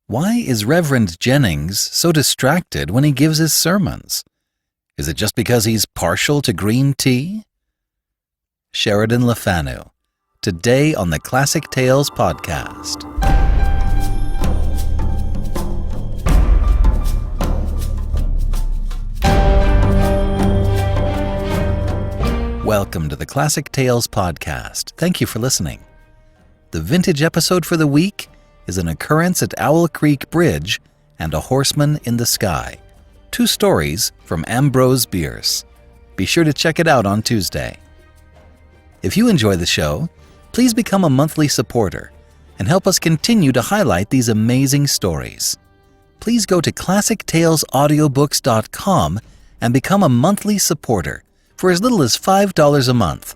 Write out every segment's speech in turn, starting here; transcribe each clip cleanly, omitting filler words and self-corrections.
Why is Reverend Jennings so distracted when he gives his sermons? Is it just because he's partial to green tea? Sheridan LeFanu, today on the Classic Tales podcast. Welcome to the Classic Tales podcast. Thank you for listening. The vintage episode for the week is An Occurrence at Owl Creek Bridge and A Horseman in the Sky. 2 stories from Ambrose Bierce. Be sure to check it out on Tuesday. If you enjoy the show, please become a monthly supporter and help us continue to highlight these amazing stories. Please go to ClassicTalesAudiobooks.com and become a monthly supporter for as little as $5 a month.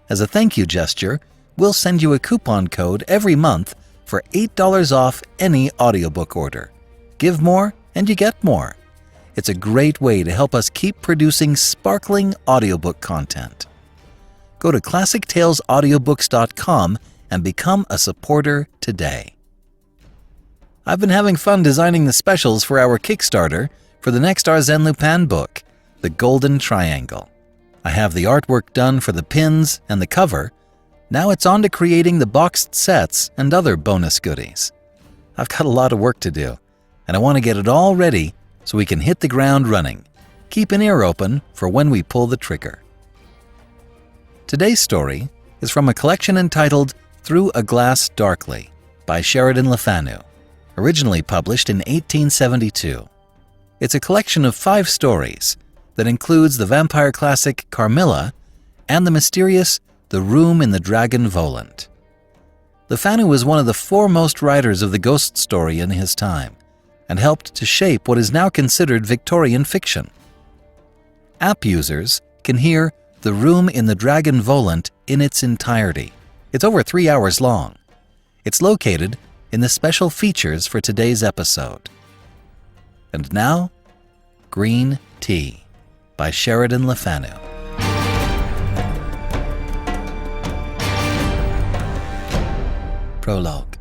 As a thank you gesture, we'll send you a coupon code every month for $8 off any audiobook order. Give more and you get more. It's a great way to help us keep producing sparkling audiobook content. Go to ClassicTalesAudiobooks.com and become a supporter today. I've been having fun designing the specials for our Kickstarter for the next Arsène Lupin book, The Golden Triangle. I have the artwork done for the pins and the cover. Now it's on to creating the boxed sets and other bonus goodies. I've got a lot of work to do, and I want to get it all ready so we can hit the ground running. Keep an ear open for when we pull the trigger. Today's story is from a collection entitled Through a Glass Darkly by Sheridan LeFanu, originally published in 1872. It's a collection of 5 stories that includes the vampire classic Carmilla and the mysterious The Room in the Dragon Volant. LeFanu was one of the foremost writers of the ghost story in his time and helped to shape what is now considered Victorian fiction. App users can hear The Room in the Dragon Volant in its entirety. It's over 3 hours long. It's located in the special features for today's episode. And now, Green Tea by Sheridan LeFanu. Prologue.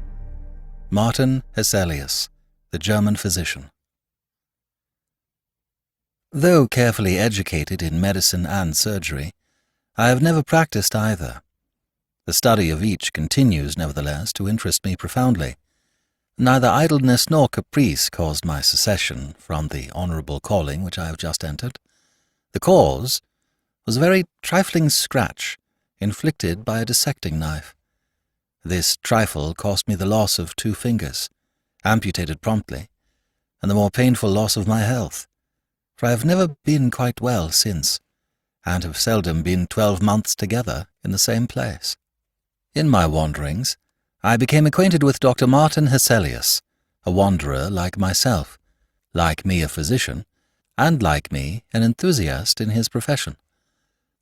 Dr Hesselius, the German physician. Though carefully educated in medicine and surgery, I have never practiced either. The study of each continues, nevertheless, to interest me profoundly. Neither idleness nor caprice caused my secession from the honourable calling which I have just entered. The cause was a very trifling scratch inflicted by a dissecting knife. This trifle cost me the loss of 2 fingers, amputated promptly, and the more painful loss of my health, for I have never been quite well since, and have seldom been 12 months together in the same place. In my wanderings, I became acquainted with Dr. Martin Hesselius, a wanderer like myself, like me a physician, and like me an enthusiast in his profession.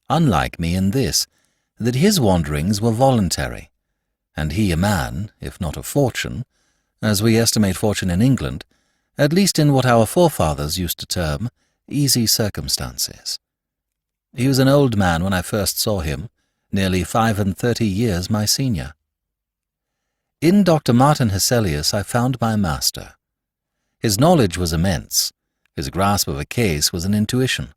Unlike me in this, that his wanderings were voluntary, and he a man, if not of fortune, as we estimate fortune in England, at least in what our forefathers used to term easy circumstances. He was an old man when I first saw him, nearly 35 years my senior. In Dr. Martin Hesselius I found my master. His knowledge was immense. His grasp of a case was an intuition.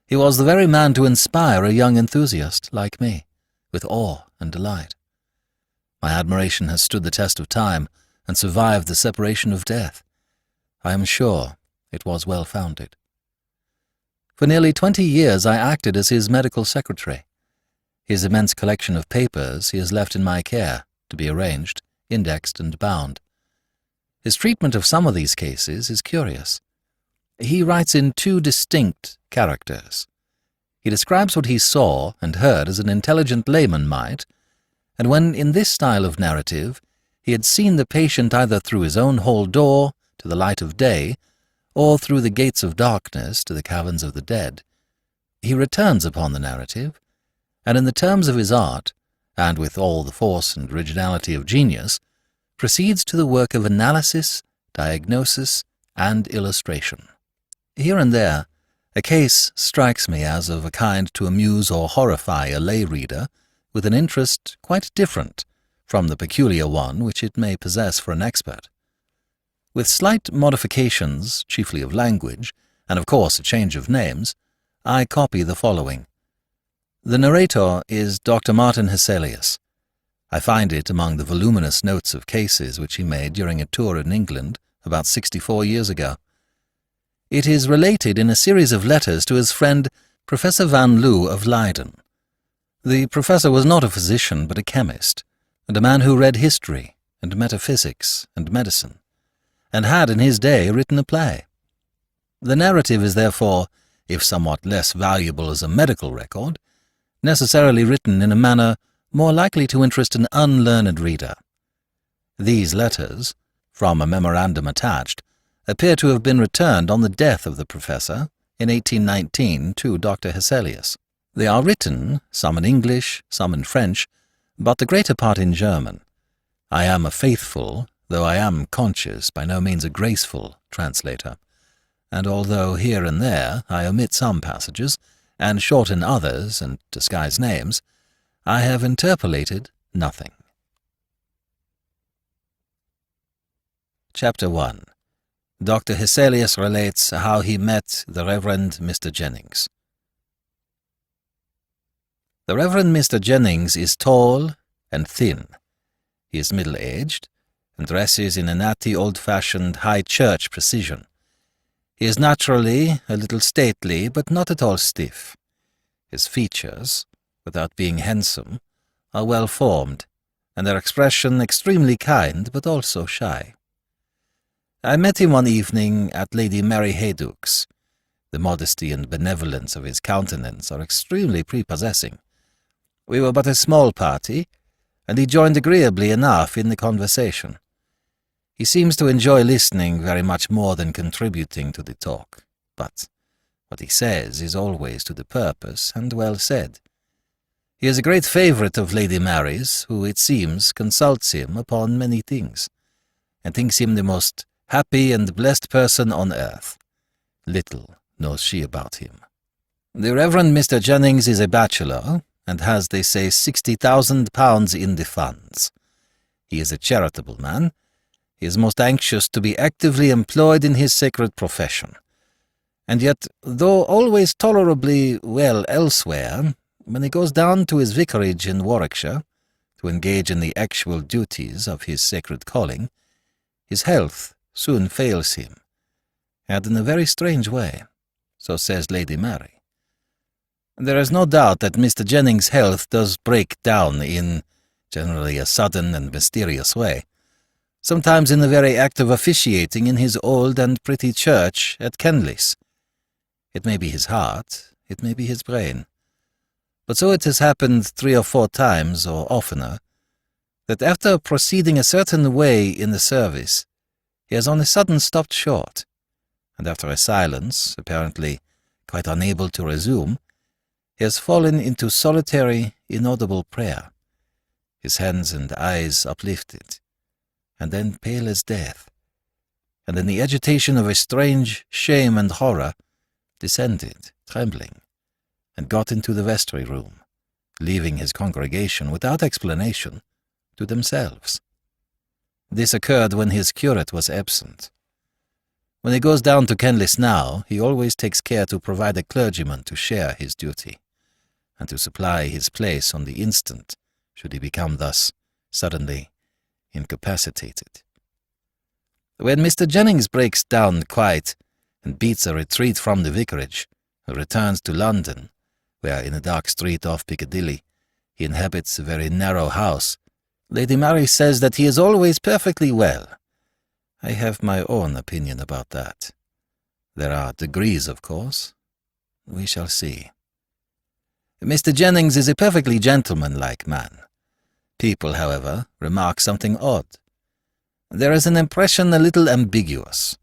He was the very man to inspire a young enthusiast like me with awe and delight. My admiration has stood the test of time and survived the separation of death. I am sure it was well founded. For nearly 20 years I acted as his medical secretary. His immense collection of papers he has left in my care, to be arranged, indexed, and bound. His treatment of some of these cases is curious. He writes in 2 distinct characters. He describes what he saw and heard as an intelligent layman might, and when in this style of narrative he had seen the patient either through his own hall door to the light of day, or through the gates of darkness to the caverns of the dead, he returns upon the narrative, and in the terms of his art, and with all the force and originality of genius, proceeds to the work of analysis, diagnosis, and illustration. Here and there, a case strikes me as of a kind to amuse or horrify a lay reader with an interest quite different from the peculiar one which it may possess for an expert. With slight modifications, chiefly of language, and of course a change of names, I copy the following. The narrator is Dr. Martin Hesselius. I find it among the voluminous notes of cases which he made during a tour in England about 64 years ago. It is related in a series of letters to his friend Professor Van Loo of Leiden. The professor was not a physician but a chemist, and a man who read history and metaphysics and medicine, and had in his day written a play. The narrative is therefore, if somewhat less valuable as a medical record, necessarily written in a manner more likely to interest an unlearned reader. These letters, from a memorandum attached, appear to have been returned on the death of the professor in 1819 to Dr. Hesselius. They are written, some in English, some in French, but the greater part in German. I am a faithful, though I am conscious, by no means a graceful, translator, and although here and there I omit some passages, and shorten others, and disguise names, I have interpolated nothing. Chapter 1. Dr. Hesselius relates how he met the Reverend Mr. Jennings. The Reverend Mr. Jennings is tall and thin. He is middle-aged, and dresses in a natty old-fashioned high church precision. He is naturally a little stately, but not at all stiff. His features, without being handsome, are well formed, and their expression extremely kind, but also shy. I met him one evening at Lady Mary Haydock's. The modesty and benevolence of his countenance are extremely prepossessing. We were but a small party, and he joined agreeably enough in the conversation. He seems to enjoy listening very much more than contributing to the talk, but what he says is always to the purpose and well said. He is a great favourite of Lady Mary's, who, it seems, consults him upon many things, and thinks him the most happy and blessed person on earth. Little knows she about him. The Reverend Mr. Jennings is a bachelor, and has, they say, £60,000 in the funds. He is a charitable man. He is most anxious to be actively employed in his sacred profession. And yet, though always tolerably well elsewhere, when he goes down to his vicarage in Warwickshire to engage in the actual duties of his sacred calling, his health soon fails him, and in a very strange way, so says Lady Mary. There is no doubt that Mr. Jennings' health does break down in generally a sudden and mysterious way, sometimes in the very act of officiating in his old and pretty church at Kenlis. It may be his heart, it may be his brain, but so it has happened 3 or 4 times, or oftener, that after proceeding a certain way in the service, he has on a sudden stopped short, and after a silence, apparently quite unable to resume, he has fallen into solitary, inaudible prayer, his hands and eyes uplifted, and then pale as death, and in the agitation of a strange shame and horror, descended, trembling, and got into the vestry room, leaving his congregation without explanation to themselves. This occurred when his curate was absent. When he goes down to Kenlis now, he always takes care to provide a clergyman to share his duty, and to supply his place on the instant, should he become thus suddenly incapacitated. When Mr. Jennings breaks down quite, and beats a retreat from the vicarage, and returns to London, where in a dark street off Piccadilly he inhabits a very narrow house, Lady Mary says that he is always perfectly well. I have my own opinion about that. There are degrees, of course. We shall see. Mr. Jennings is a perfectly gentlemanlike man. People, however, remark something odd. There is an impression a little ambiguous.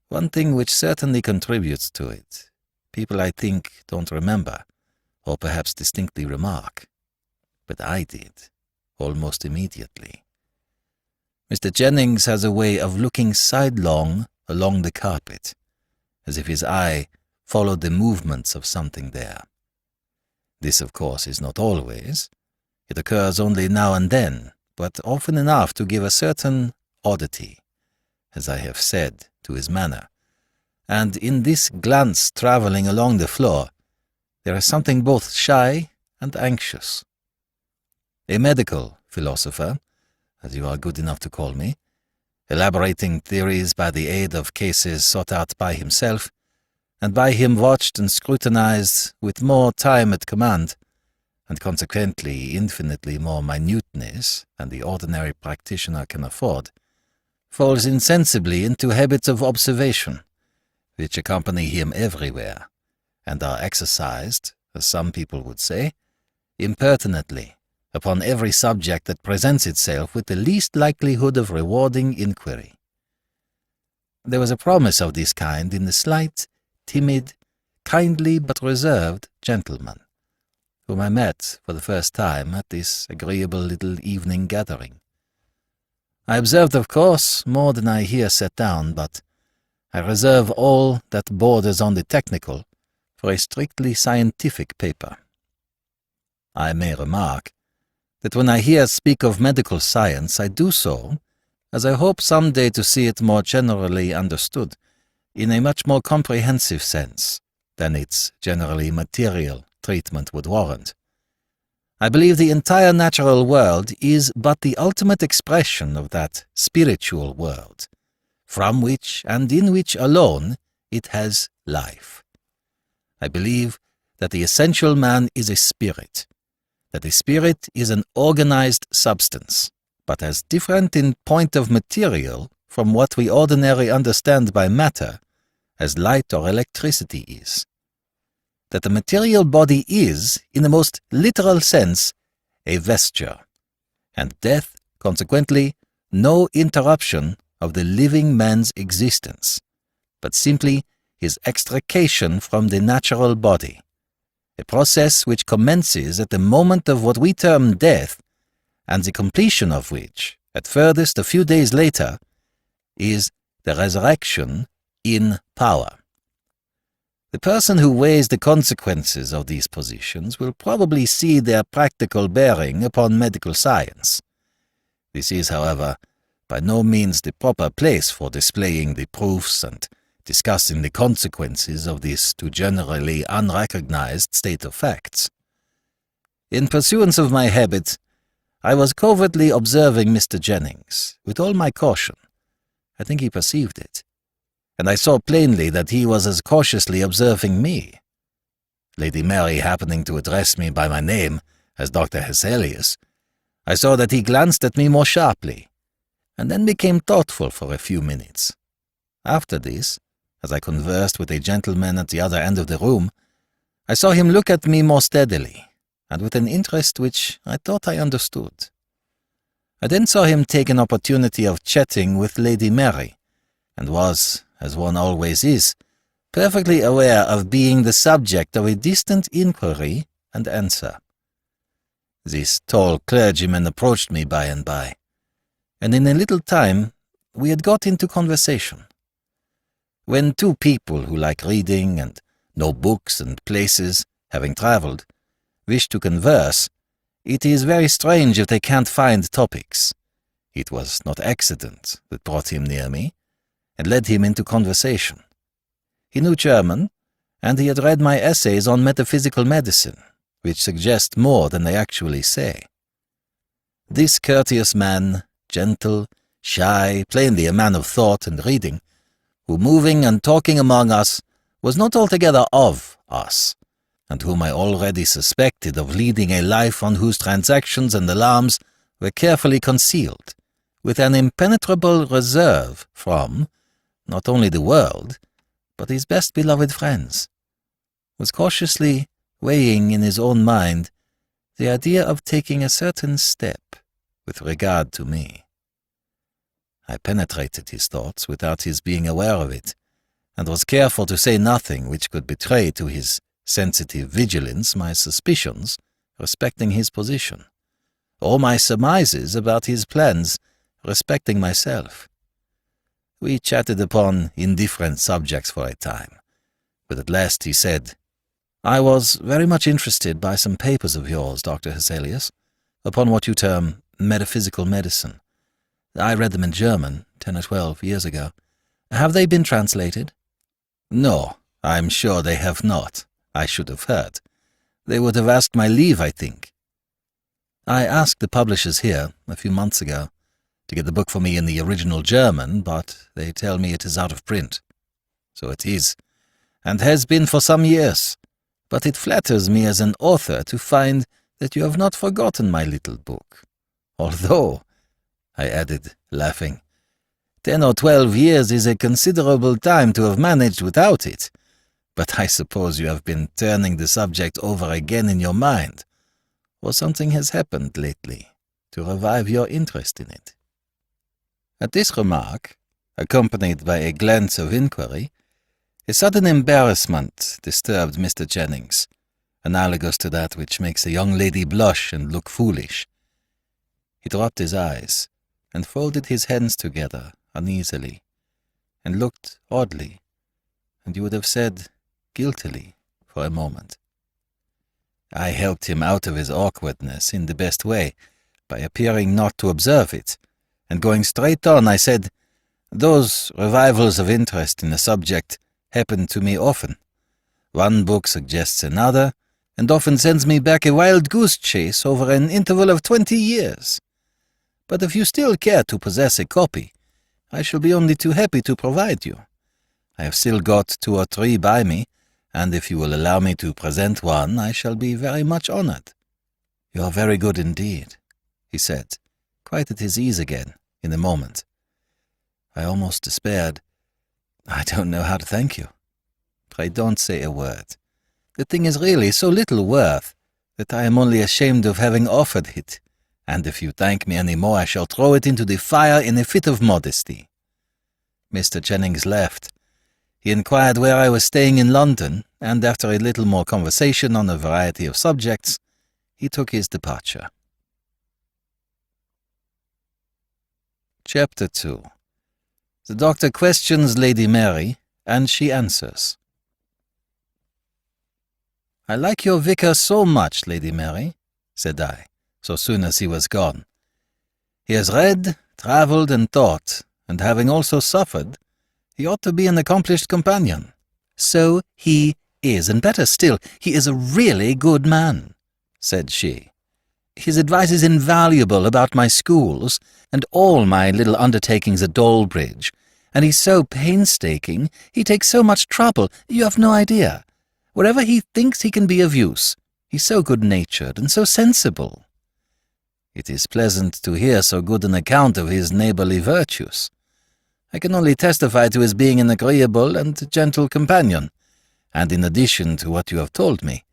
One thing which certainly contributes to it, people, I think, don't remember, or perhaps distinctly remark. But I did, almost immediately. Mr. Jennings has a way of looking sidelong along the carpet, as if his eye followed the movements of something there. This, of course, is not always. It occurs only now and then, but often enough to give a certain oddity, as I have said, to his manner, and in this glance travelling along the floor, there is something both shy and anxious. A medical philosopher, as you are good enough to call me, elaborating theories by the aid of cases sought out by himself, and by him watched and scrutinized with more time at command, and consequently infinitely more minuteness than the ordinary practitioner can afford, falls insensibly into habits of observation, which accompany him everywhere, and are exercised, as some people would say, impertinently, upon every subject that presents itself with the least likelihood of rewarding inquiry. There was a promise of this kind in the slight, timid, kindly but reserved gentleman, whom I met for the first time at this agreeable little evening gathering. I observed, of course, more than I here set down, but I reserve all that borders on the technical for a strictly scientific paper. I may remark that when I here speak of medical science, I do so, as I hope some day to see it more generally understood, in a much more comprehensive sense than its generally material treatment would warrant. I believe the entire natural world is but the ultimate expression of that spiritual world, from which and in which alone it has life. I believe that the essential man is a spirit, that the spirit is an organized substance, but as different in point of material from what we ordinarily understand by matter as light or electricity is. That the material body is, in the most literal sense, a vesture, and death, consequently, no interruption of the living man's existence, but simply his extrication from the natural body, a process which commences at the moment of what we term death, and the completion of which, at furthest a few days later, is the resurrection in power. The person who weighs the consequences of these positions will probably see their practical bearing upon medical science. This is, however, by no means the proper place for displaying the proofs and discussing the consequences of this too generally unrecognized state of facts. In pursuance of my habit, I was covertly observing Mr. Jennings, with all my caution. I think he perceived it, and I saw plainly that he was as cautiously observing me. Lady Mary happening to address me by my name as Dr. Hesselius, I saw that he glanced at me more sharply, and then became thoughtful for a few minutes. After this, as I conversed with a gentleman at the other end of the room, I saw him look at me more steadily, and with an interest which I thought I understood. I then saw him take an opportunity of chatting with Lady Mary, and was, as one always is, perfectly aware of being the subject of a distant inquiry and answer. This tall clergyman approached me by and by, and in a little time we had got into conversation. When two people who like reading and know books and places, having travelled, wish to converse, it is very strange if they can't find topics. It was not accident that brought him near me, and led him into conversation. He knew German, and he had read my essays on metaphysical medicine, which suggest more than they actually say. This courteous man, gentle, shy, plainly a man of thought and reading, who moving and talking among us was not altogether of us, and whom I already suspected of leading a life on whose transactions and alarms were carefully concealed, with an impenetrable reserve from, not only the world, but his best beloved friends, was cautiously weighing in his own mind the idea of taking a certain step with regard to me. I penetrated his thoughts without his being aware of it, and was careful to say nothing which could betray to his sensitive vigilance my suspicions respecting his position, or my surmises about his plans respecting myself. We chatted upon indifferent subjects for a time, but at last he said, "I was very much interested by some papers of yours, Dr. Hesselius, upon what you term metaphysical medicine, I read them in German 10 or 12 years ago. Have they been translated? No, I'm sure they have not. I should have heard. They would have asked my leave, I think. I asked the publishers here, a few months ago, to get the book for me in the original German, but they tell me it is out of print. So it is, and has been for some years. But it flatters me as an author to find that you have not forgotten my little book. Although, I added, laughing, 10 or 12 years is a considerable time to have managed without it, but I suppose you have been turning the subject over again in your mind, or something has happened lately to revive your interest in it. At this remark, accompanied by a glance of inquiry, a sudden embarrassment disturbed Mr. Jennings, analogous to that which makes a young lady blush and look foolish. He dropped his eyes and folded his hands together uneasily, and looked oddly, and you would have said guiltily, for a moment. I helped him out of his awkwardness in the best way, by appearing not to observe it, and going straight on, I said, "Those revivals of interest in a subject happen to me often. One book suggests another, and often sends me back a wild goose chase over an interval of 20 years. But if you still care to possess a copy, I shall be only too happy to provide you. I have still got 2 or 3 by me, and if you will allow me to present one, I shall be very much honored." "You are very good indeed," he said, quite at his ease again, in a moment. I almost despaired. "I don't know how to thank you." "Pray don't say a word. The thing is really so little worth that I am only ashamed of having offered it, and if you thank me any more I shall throw it into the fire in a fit of modesty." Mr. Jennings left. He inquired where I was staying in London, and after a little more conversation on a variety of subjects, he took his departure. Chapter 2. The doctor questions Lady Mary, and she answers. "I like your vicar so much, Lady Mary," said I, so soon as he was gone. "He has read, travelled, and thought, and having also suffered, he ought to be an accomplished companion." "So he is, and better still, he is a really good man," said she. "His advice is invaluable about my schools, and all my little undertakings at Dawlbridge, and he's so painstaking, he takes so much trouble, you have no idea. Wherever he thinks he can be of use, he's so good-natured and so sensible." "It is pleasant to hear so good an account of his neighbourly virtues. I can only testify to his being an agreeable and gentle companion, and in addition to what you have told me,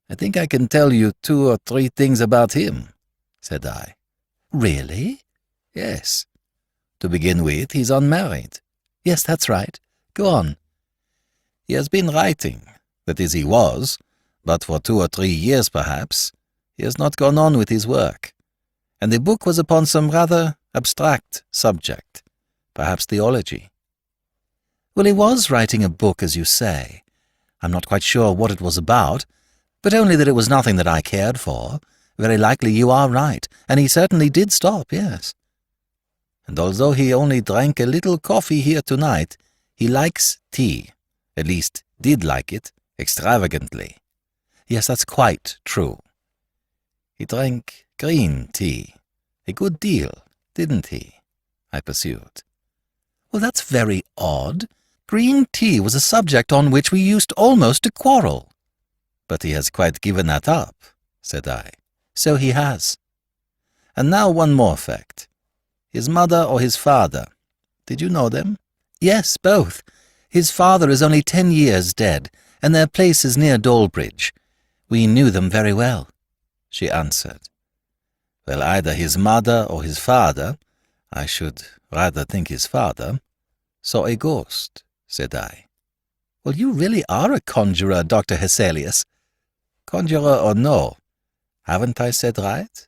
I think I can tell you 2 or 3 things about him," said I. "Really?" "Yes. To begin with, he's unmarried." "Yes, that's right. Go on." "He has been writing, that is, he was, but for 2 or 3 years perhaps, he has not gone on with his work, and the book was upon some rather abstract subject, perhaps theology." "Well, he was writing a book, as you say. I'm not quite sure what it was about, but only that it was nothing that I cared for. Very likely you are right, and he certainly did stop, yes." "And although he only drank a little coffee here tonight, he likes tea, at least did like it, extravagantly." "Yes, that's quite true." "He drank green tea a good deal, didn't he?" I pursued. "Well, that's very odd. Green tea was a subject on which we used almost to quarrel." "But he has quite given that up," said I. "So he has." "And now one more fact. His mother or his father, did you know them?" "Yes, both. His father is only 10 years dead, and their place is near Dawlbridge. We knew them very well," she answered. "Well, either his mother or his father, I should rather think his father, saw a ghost," said I. "Well, you really are a conjurer, Dr Hesselius." "Conjurer or no, haven't I said right?"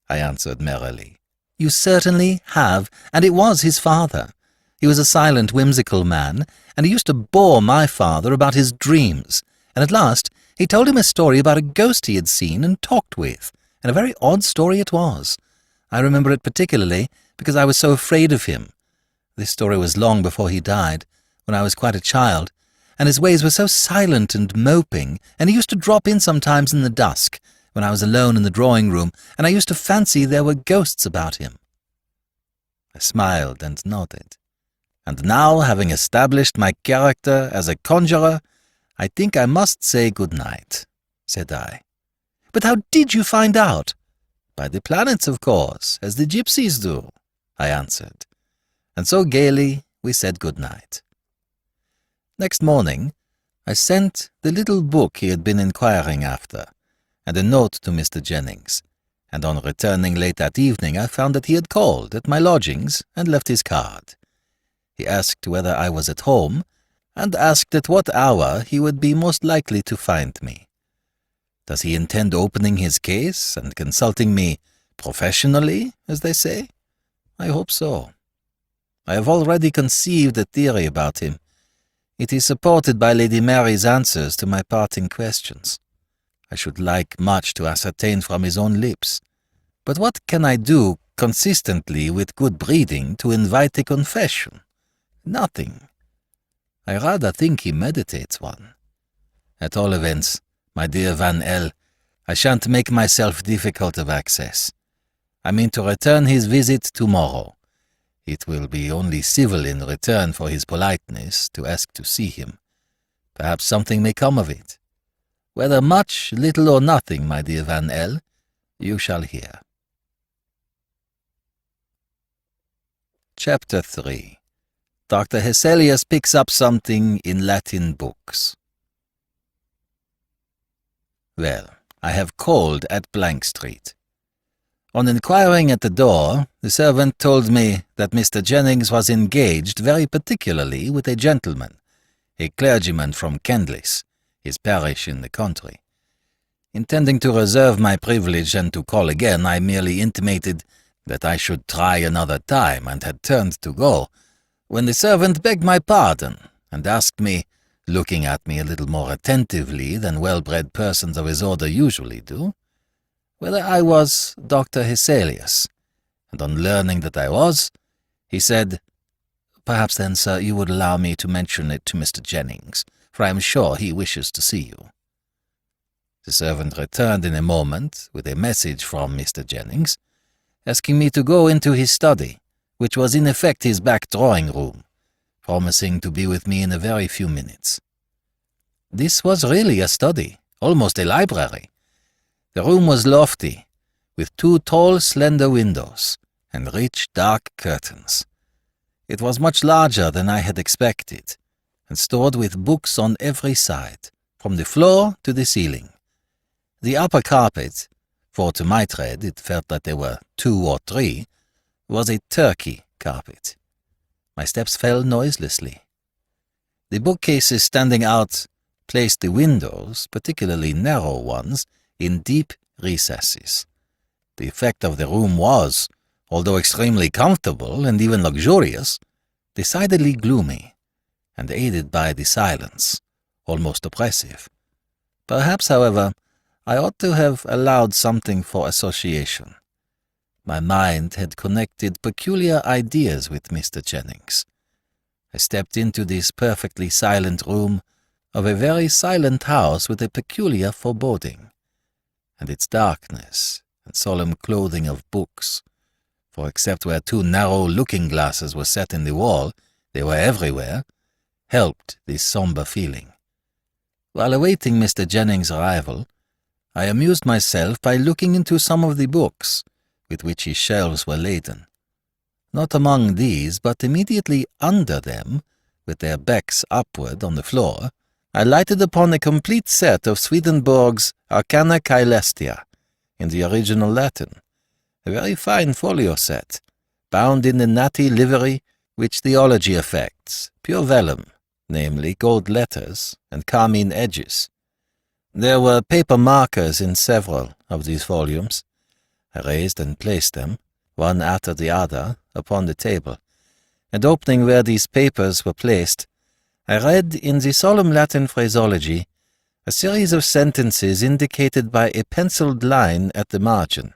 I answered merrily. "You certainly have, and it was his father. He was a silent, whimsical man, and he used to bore my father about his dreams, and at last he told him a story about a ghost he had seen and talked with, and a very odd story it was. I remember it particularly, because I was so afraid of him. This story was long before he died, when I was quite a child, and his ways were so silent and moping, and he used to drop in sometimes in the dusk, when I was alone in the drawing-room, and I used to fancy there were ghosts about him." I smiled and nodded. "And now, having established my character as a conjurer, I think I must say good night," said I. "But how did you find out?" "By the planets, of course, as the gypsies do," I answered. And so gaily we said good night. Next morning, I sent the little book he had been inquiring after, and a note to Mr. Jennings, and on returning late that evening I found that he had called at my lodgings and left his card. He asked whether I was at home, and asked at what hour he would be most likely to find me. Does he intend opening his case and consulting me professionally, as they say? I hope so. I have already conceived a theory about him. It is supported by Lady Mary's answers to my parting questions. I should like much to ascertain from his own lips. But what can I do consistently with good breeding to invite a confession? Nothing. I rather think he meditates one. At all events, my dear Van L., I shan't make myself difficult of access. I mean to return his visit tomorrow. It will be only civil in return for his politeness to ask to see him. Perhaps something may come of it. Whether much, little, or nothing, my dear Van L., you shall hear. Chapter 3. Dr. Hesselius picks up something in Latin books. Well, I have called at Blank Street. On inquiring at the door, the servant told me that Mr. Jennings was engaged very particularly with a gentleman, a clergyman from Kendlis, his parish in the country. Intending to reserve my privilege and to call again, I merely intimated that I should try another time and had turned to go, when the servant begged my pardon and asked me, looking at me a little more attentively than well-bred persons of his order usually do, whether I was Dr. Hesselius, and on learning that I was, he said, "Perhaps then, sir, you would allow me to mention it to Mr. Jennings, for I am sure he wishes to see you." The servant returned in a moment with a message from Mr. Jennings, asking me to go into his study, which was in effect his back drawing-room, promising to be with me in a very few minutes. This was really a study, almost a library. The room was lofty, with 2 tall, slender windows and rich, dark curtains. It was much larger than I had expected, and stored with books on every side, from the floor to the ceiling. The upper carpet, for to my tread it felt that there were 2 or 3, was a Turkey carpet. My steps fell noiselessly. The bookcases standing out placed the windows, particularly narrow ones, in deep recesses. The effect of the room was, although extremely comfortable and even luxurious, decidedly gloomy, and aided by the silence, almost oppressive. Perhaps, however, I ought to have allowed something for association. My mind had connected peculiar ideas with Mr. Jennings. I stepped into this perfectly silent room of a very silent house with a peculiar foreboding, and its darkness and solemn clothing of books, for except where 2 narrow looking-glasses were set in the wall, they were everywhere, helped this sombre feeling. While awaiting Mr. Jennings' arrival, I amused myself by looking into some of the books with which his shelves were laden. Not among these, but immediately under them, with their backs upward on the floor, I lighted upon a complete set of Swedenborg's Arcana Caelestia, in the original Latin, a very fine folio set, bound in the natty livery which theology affects, pure vellum, namely gold letters and carmine edges. There were paper markers in several of these volumes. I raised and placed them, one after the other, upon the table, and opening where these papers were placed, I read in the solemn Latin phraseology a series of sentences indicated by a penciled line at the margin.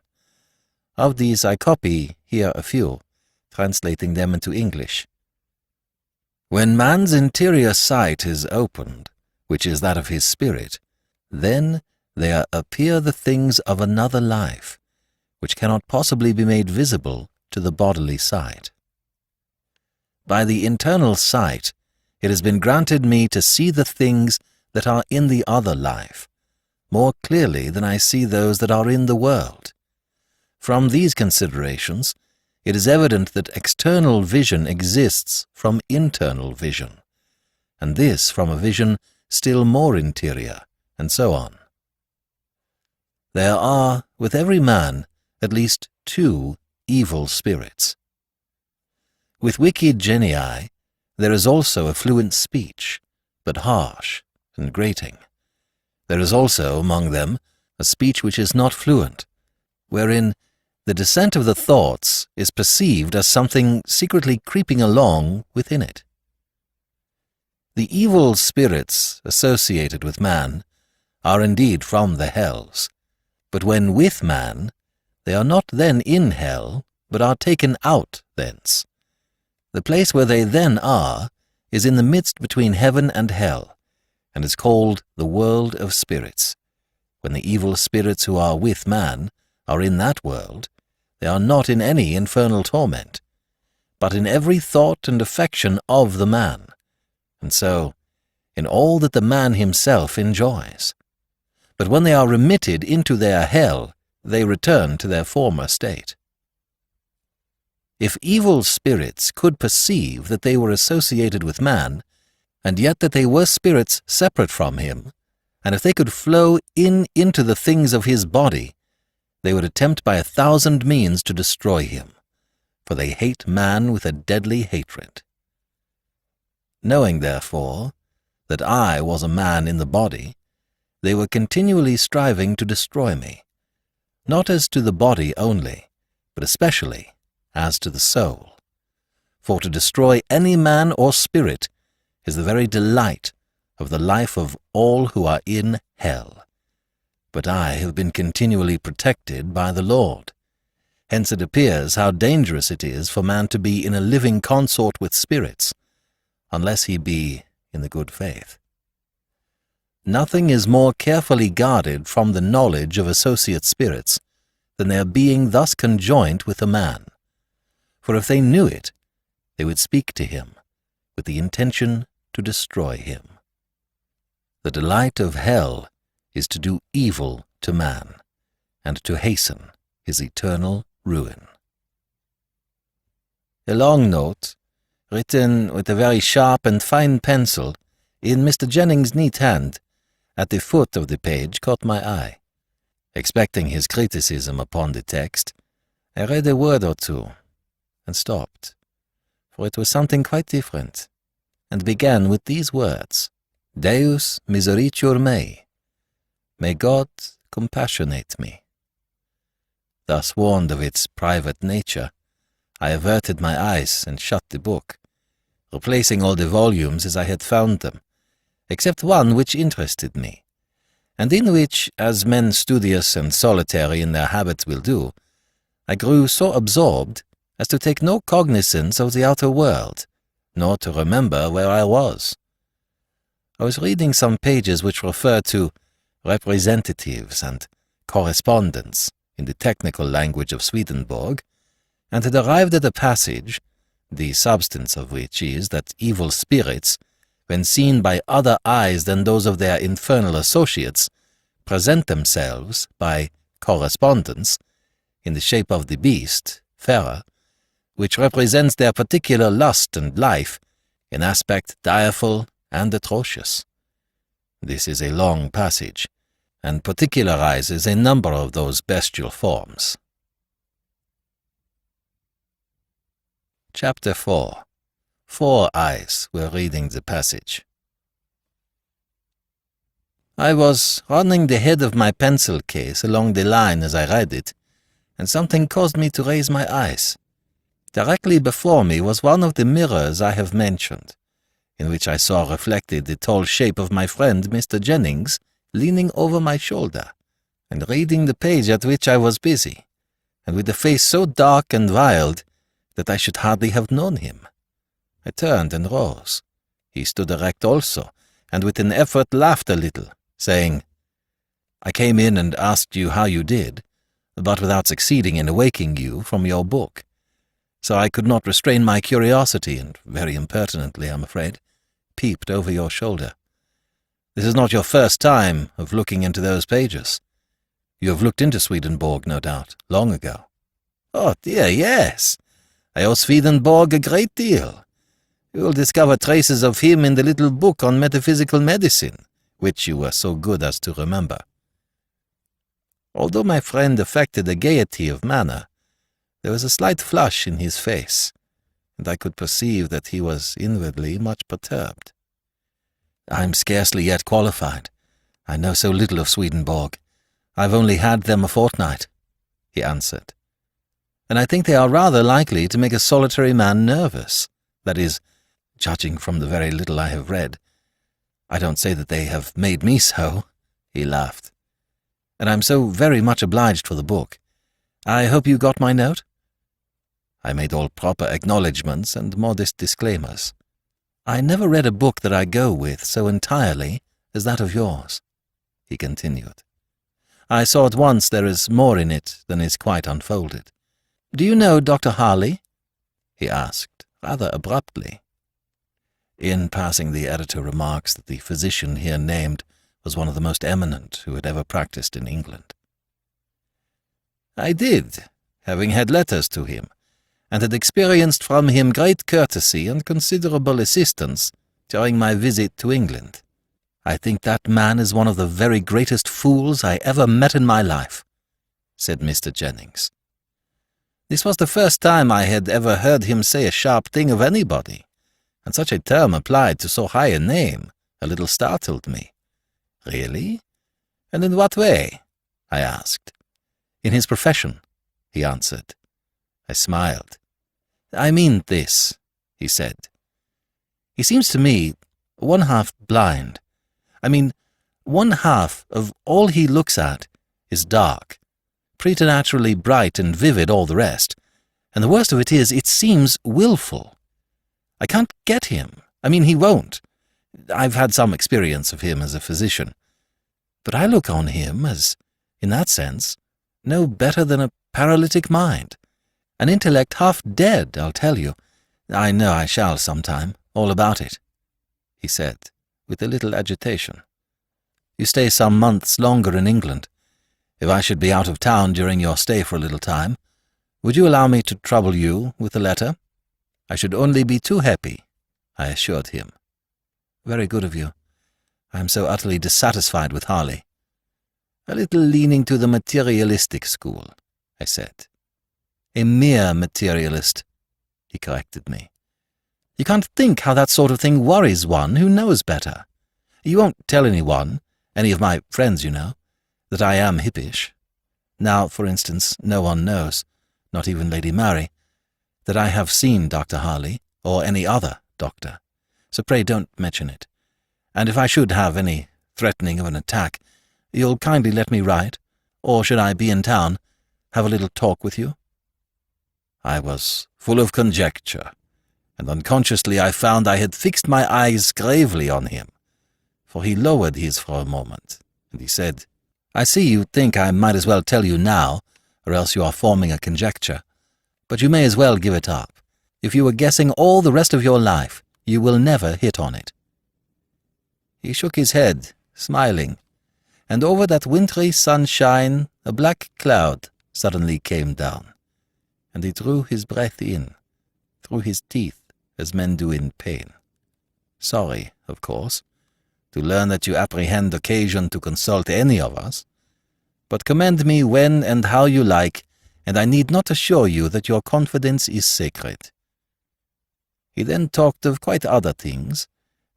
Of these I copy here a few, translating them into English. When man's interior sight is opened, which is that of his spirit, then there appear the things of another life, which cannot possibly be made visible to the bodily sight. By the internal sight, it has been granted me to see the things that are in the other life, more clearly than I see those that are in the world. From these considerations, it is evident that external vision exists from internal vision, and this from a vision still more interior, and so on. There are, with every man, at least 2 evil spirits. With wicked genii, there is also a fluent speech, but harsh and grating. There is also, among them, a speech which is not fluent, wherein the descent of the thoughts is perceived as something secretly creeping along within it. The evil spirits associated with man are indeed from the hells, but when with man, they are not then in hell, but are taken out thence. The place where they then are is in the midst between heaven and hell, and is called the world of spirits. When the evil spirits who are with man are in that world, they are not in any infernal torment, but in every thought and affection of the man, and so in all that the man himself enjoys. But when they are remitted into their hell, they return to their former state. If evil spirits could perceive that they were associated with man, and yet that they were spirits separate from him, and if they could flow into the things of his body, they would attempt by 1,000 means to destroy him, for they hate man with a deadly hatred. Knowing, therefore, that I was a man in the body, they were continually striving to destroy me, not as to the body only, but especially as to the soul. For to destroy any man or spirit is the very delight of the life of all who are in hell. But I have been continually protected by the Lord. Hence it appears how dangerous it is for man to be in a living consort with spirits, unless he be in the good faith. Nothing is more carefully guarded from the knowledge of associate spirits than their being thus conjoined with a man. For if they knew it, they would speak to him with the intention to destroy him. The delight of hell is to do evil to man, and to hasten his eternal ruin. A long note, written with a very sharp and fine pencil, in Mr Jennings' neat hand, at the foot of the page caught my eye. Expecting his criticism upon the text, I read a word or two, and stopped, for it was something quite different, and began with these words, Deus misericor mei, may God compassionate me. Thus warned of its private nature, I averted my eyes and shut the book, replacing all the volumes as I had found them, except one which interested me, and in which, as men studious and solitary in their habits will do, I grew so absorbed as to take no cognizance of the outer world, nor to remember where I was. I was reading some pages which refer to representatives and correspondence in the technical language of Swedenborg, and had arrived at a passage, the substance of which is that evil spirits, when seen by other eyes than those of their infernal associates, present themselves, by correspondence, in the shape of the beast, Fera, which represents their particular lust and life, in aspect direful and atrocious. This is a long passage, and particularizes a number of those bestial forms. Chapter 4. 4 eyes were reading the passage. I was running the head of my pencil case along the line as I read it, and something caused me to raise my eyes. Directly before me was one of the mirrors I have mentioned, in which I saw reflected the tall shape of my friend Mr Jennings leaning over my shoulder, and reading the page at which I was busy, and with a face so dark and wild that I should hardly have known him. I turned and rose. He stood erect also, and with an effort laughed a little, saying, "I came in and asked you how you did, but without succeeding in awaking you from your book. So I could not restrain my curiosity, and very impertinently, I'm afraid, peeped over your shoulder. This is not your first time of looking into those pages. You have looked into Swedenborg, no doubt, long ago." "Oh dear, yes. I owe Swedenborg a great deal. You will discover traces of him in the little book on metaphysical medicine, which you were so good as to remember." Although my friend affected a gaiety of manner, there was a slight flush in his face, and I could perceive that he was inwardly much perturbed. "I'm scarcely yet qualified. I know so little of Swedenborg. I've only had them a fortnight," he answered. "And I think they are rather likely to make a solitary man nervous. That is, judging from the very little I have read. I don't say that they have made me so," he laughed. "And I'm so very much obliged for the book. I hope you got my note?" I made all proper acknowledgments and modest disclaimers. "I never read a book that I go with so entirely as that of yours," he continued. "I saw at once there is more in it than is quite unfolded. Do you know Dr. Harley?" he asked, rather abruptly. In passing, the editor remarks that the physician here named was one of the most eminent who had ever practiced in England. "I did, having had letters to him, and had experienced from him great courtesy and considerable assistance during my visit to England. I think that man is one of the very greatest fools I ever met in my life," said Mr. Jennings. This was the first time I had ever heard him say a sharp thing of anybody, and such a term applied to so high a name a little startled me. "Really? And in what way?" I asked. "In his profession," he answered. I smiled. "I mean this," he said. "He seems to me one half blind. I mean, one half of all he looks at is dark, preternaturally bright and vivid all the rest, and the worst of it is, it seems willful. I can't get him. I mean, he won't. I've had some experience of him as a physician, but I look on him as, in that sense, no better than a paralytic mind, an intellect half dead, I'll tell you. I know I shall sometime, all about it," he said, with a little agitation. "You stay some months longer in England. If I should be out of town during your stay for a little time, would you allow me to trouble you with a letter? I should only be too happy," I assured him. "Very good of you. I am so utterly dissatisfied with Harley." "A little leaning to the materialistic school," I said. "A mere materialist," he corrected me. "You can't think how that sort of thing worries one who knows better. You won't tell anyone, any of my friends, you know, that I am hippish. Now, for instance, no one knows, not even Lady Mary, that I have seen Dr. Harley, or any other doctor, so pray don't mention it. And if I should have any threatening of an attack, you'll kindly let me write, or should I be in town, have a little talk with you?" I was full of conjecture, and unconsciously I found I had fixed my eyes gravely on him, for he lowered his for a moment, and he said, "I see you think I might as well tell you now, or else you are forming a conjecture. But you may as well give it up. If you were guessing all the rest of your life, you will never hit on it." He shook his head, smiling, and over that wintry sunshine a black cloud suddenly came down, and he drew his breath in, through his teeth as men do in pain. Sorry, of course, to learn that you apprehend occasion to consult any of us, but commend me when and how you like, and I need not assure you that your confidence is sacred." He then talked of quite other things,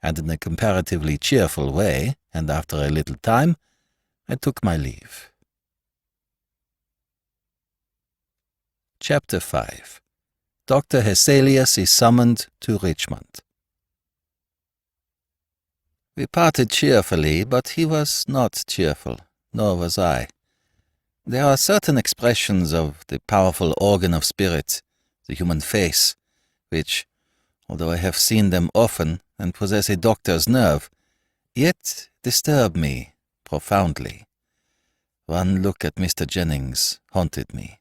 and in a comparatively cheerful way, and after a little time, I took my leave. Chapter 5. Dr. Hesselius is summoned to Richmond. We parted cheerfully, but he was not cheerful, nor was I. There are certain expressions of the powerful organ of spirit the human face, which, although I have seen them often and possess a doctor's nerve, yet disturb me profoundly. One look at Mr. Jennings haunted me.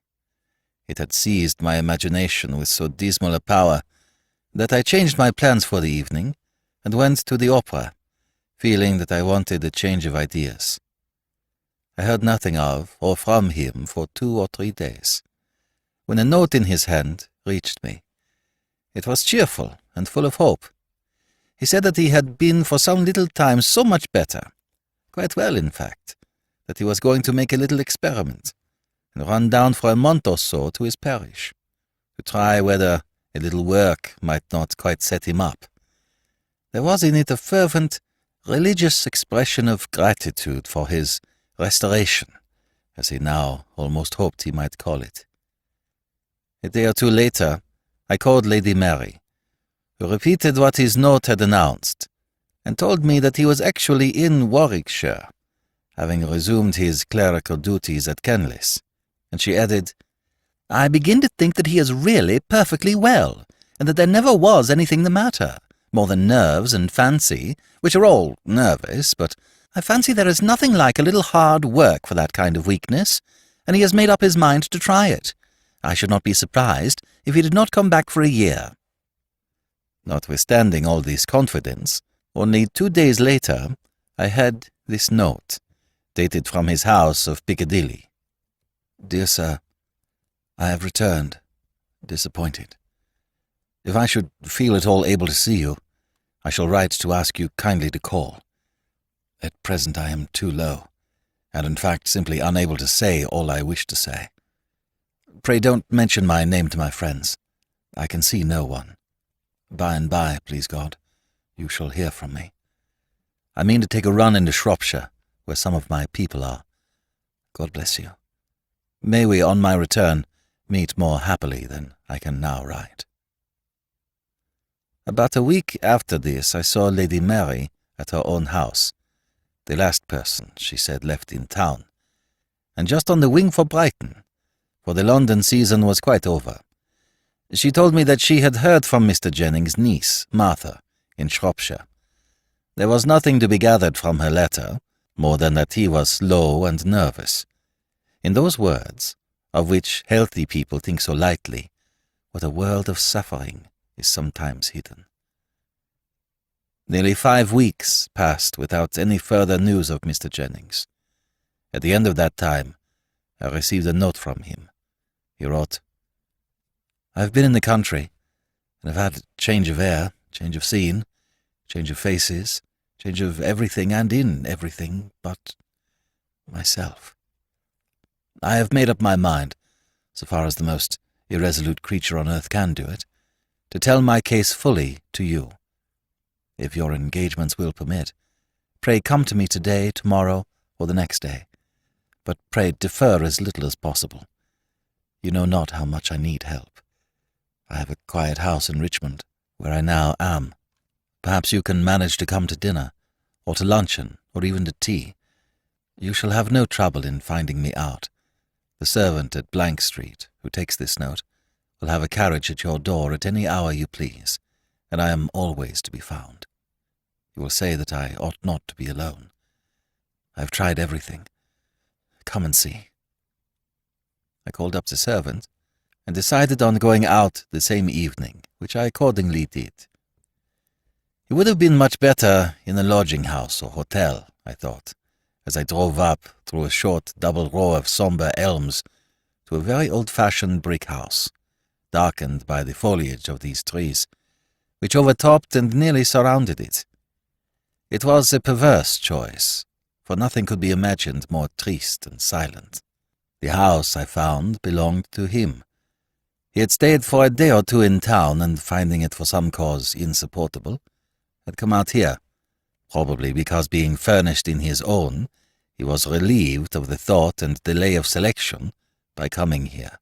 It had seized my imagination with so dismal a power that I changed my plans for the evening and went to the opera, feeling that I wanted a change of ideas. I heard nothing of or from him for 2 or 3 days, when a note in his hand reached me. It was cheerful and full of hope. He said that he had been for some little time so much better, quite well in fact, that he was going to make a little experiment and run down for a month or so to his parish, to try whether a little work might not quite set him up. There was in it a fervent, religious expression of gratitude for his restoration, as he now almost hoped he might call it. A day or 2 later, I called Lady Mary, who repeated what his note had announced, and told me that he was actually in Warwickshire, having resumed his clerical duties at Kenlis, and she added, "I begin to think that he is really perfectly well, and that there never was anything the matter, more than nerves and fancy, which are all nervous, but I fancy there is nothing like a little hard work for that kind of weakness, and he has made up his mind to try it. I should not be surprised if he did not come back for a year." Notwithstanding all this confidence, only 2 days later I had this note, dated from his house of Piccadilly. "Dear Sir, I have returned, disappointed. If I should feel at all able to see you, I shall write to ask you kindly to call. At present I am too low, and in fact simply unable to say all I wish to say. Pray don't mention my name to my friends. I can see no one. By and by, please God, you shall hear from me. I mean to take a run into Shropshire, where some of my people are. God bless you. May we, on my return, meet more happily than I can now write." About a week after this I saw Lady Mary at her own house, the last person, she said, left in town, and just on the wing for Brighton, for the London season was quite over. She told me that she had heard from Mr. Jennings' niece, Martha, in Shropshire. There was nothing to be gathered from her letter, more than that he was low and nervous. In those words, of which healthy people think so lightly, what a world of suffering is sometimes hidden. Nearly 5 weeks passed without any further news of Mr. Jennings. At the end of that time, I received a note from him. He wrote, "I have been in the country, and have had change of air, change of scene, change of faces, change of everything and in everything but myself. I have made up my mind, so far as the most irresolute creature on earth can do it, to tell my case fully to you. If your engagements will permit, pray come to me today, tomorrow, or the next day, but pray defer as little as possible. You know not how much I need help. I have a quiet house in Richmond, where I now am. Perhaps you can manage to come to dinner, or to luncheon, or even to tea. You shall have no trouble in finding me out. The servant at Blank Street, who takes this note, will have a carriage at your door at any hour you please, and I am always to be found. You will say that I ought not to be alone. I have tried everything. Come and see." I called up the servant, and decided on going out the same evening, which I accordingly did. It would have been much better in a lodging-house or hotel, I thought, as I drove up through a short double row of sombre elms to a very old-fashioned brick house, darkened by the foliage of these trees, which overtopped and nearly surrounded it. It was a perverse choice, for nothing could be imagined more triste and silent. The house, I found, belonged to him. He had stayed for a day or 2 in town, and finding it for some cause insupportable, had come out here, probably because being furnished in his own, he was relieved of the thought and delay of selection by coming here.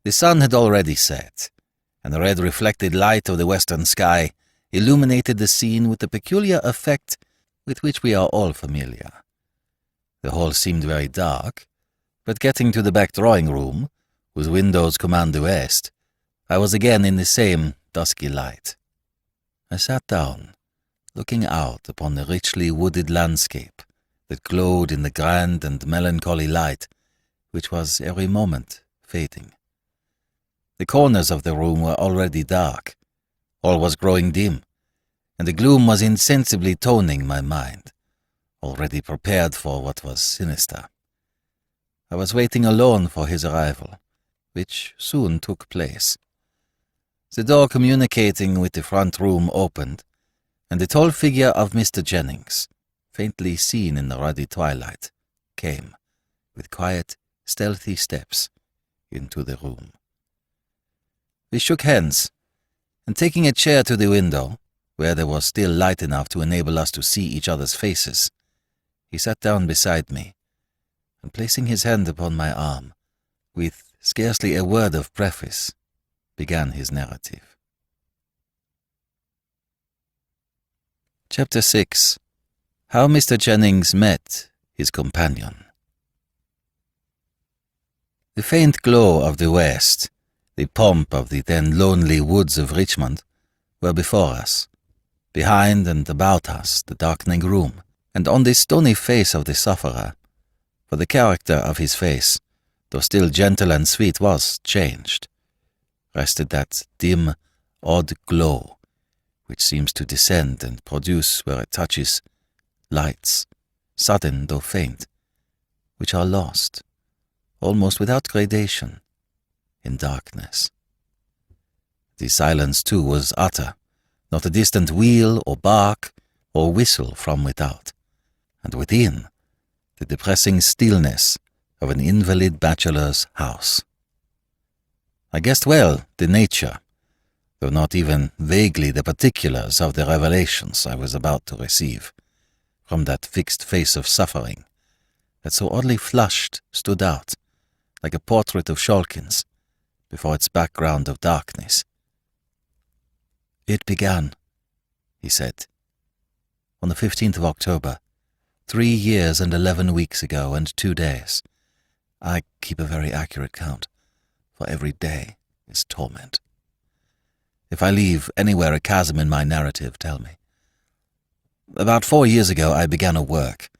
The sun had already set, and the red reflected light of the western sky illuminated the scene with the peculiar effect with which we are all familiar. The hall seemed very dark, but getting to the back drawing-room, whose windows command the west, I was again in the same dusky light. I sat down, looking out upon the richly wooded landscape that glowed in the grand and melancholy light, which was every moment fading. The corners of the room were already dark. All was growing dim, and the gloom was insensibly toning my mind, already prepared for what was sinister. I was waiting alone for his arrival, which soon took place. The door communicating with the front room opened, and the tall figure of Mr Jennings, faintly seen in the ruddy twilight, came, with quiet, stealthy steps, into the room. We shook hands, and taking a chair to the window, where there was still light enough to enable us to see each other's faces, he sat down beside me, and placing his hand upon my arm, with scarcely a word of preface, began his narrative. Chapter 6. How Mr Jennings met his companion. The faint glow of the west, the pomp of the then lonely woods of Richmond, were before us. Behind and about us the darkening room, and on the stony face of the sufferer, for the character of his face, though still gentle and sweet, was changed, rested that dim, odd glow, which seems to descend and produce where it touches lights, sudden though faint, which are lost, almost without gradation, in darkness. The silence, too, was utter, not a distant wheel or bark or whistle from without, and within, the depressing stillness of an invalid bachelor's house. I guessed well the nature, though not even vaguely the particulars of the revelations I was about to receive, from that fixed face of suffering, that so oddly flushed stood out, like a portrait of Schalken's, before its background of darkness. "It began," he said, "on the 15th of October, 3 years and 11 weeks ago and 2 days. I keep a very accurate count, for every day is torment. If I leave anywhere a chasm in my narrative, tell me. About 4 years ago I began a work,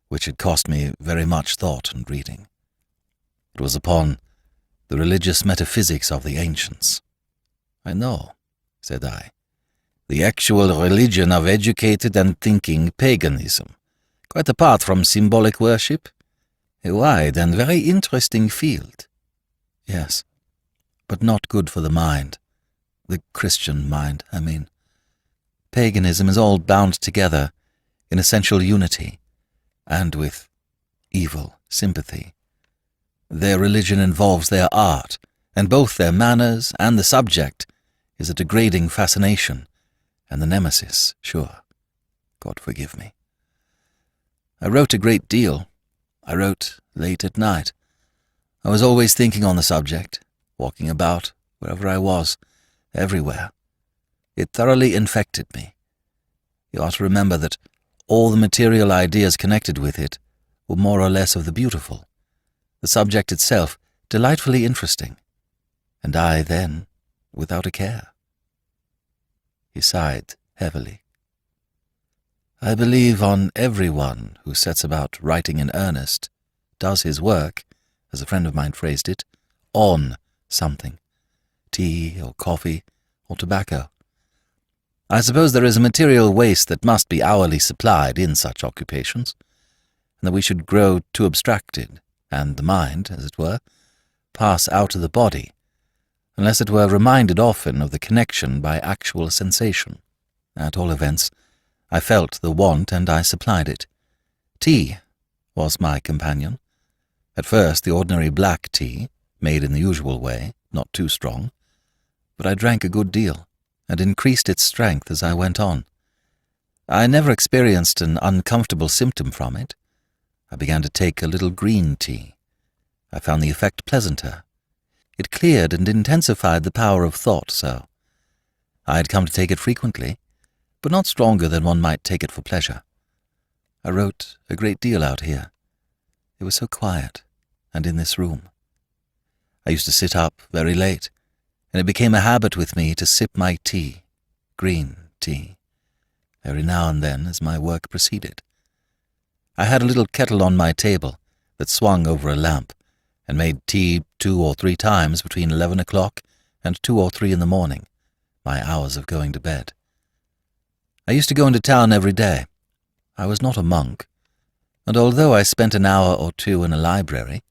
which had cost me very much thought and reading. It was upon the religious metaphysics of the ancients. I know, said I, the actual religion of educated and thinking paganism, quite apart from symbolic worship, a wide and very interesting field. Yes, but not good for the mind, the Christian mind, I mean. Paganism is all bound together in essential unity, and with evil sympathy. Their religion involves their art, and both their manners and the subject is a degrading fascination, and the nemesis, sure. God forgive me. I wrote a great deal. I wrote late at night. I was always thinking on the subject, walking about, wherever I was, everywhere. It thoroughly infected me. You ought to remember that all the material ideas connected with it were more or less of the beautiful, the subject itself delightfully interesting, and I then without a care. He sighed heavily. I believe on everyone who sets about writing in earnest, does his work, as a friend of mine phrased it, on something, tea or coffee or tobacco. I suppose there is a material waste that must be hourly supplied in such occupations, and that we should grow too abstracted, and the mind, as it were, pass out of the body, unless it were reminded often of the connection by actual sensation. At all events, I felt the want, and I supplied it. Tea was my companion. At first the ordinary black tea, made in the usual way, not too strong, but I drank a good deal, and increased its strength as I went on. I never experienced an uncomfortable symptom from it. I began to take a little green tea. I found the effect pleasanter. It cleared and intensified the power of thought so. I had come to take it frequently, but not stronger than one might take it for pleasure. I wrote a great deal out here. It was so quiet, and in this room. I used to sit up very late, and it became a habit with me to sip my tea, green tea, every now and then as my work proceeded. I had a little kettle on my table that swung over a lamp, and made tea 2 or 3 times between 11 o'clock and 2 or 3 in the morning, my hours of going to bed. I used to go into town every day. I was not a monk, and although I spent an hour or 2 in a library,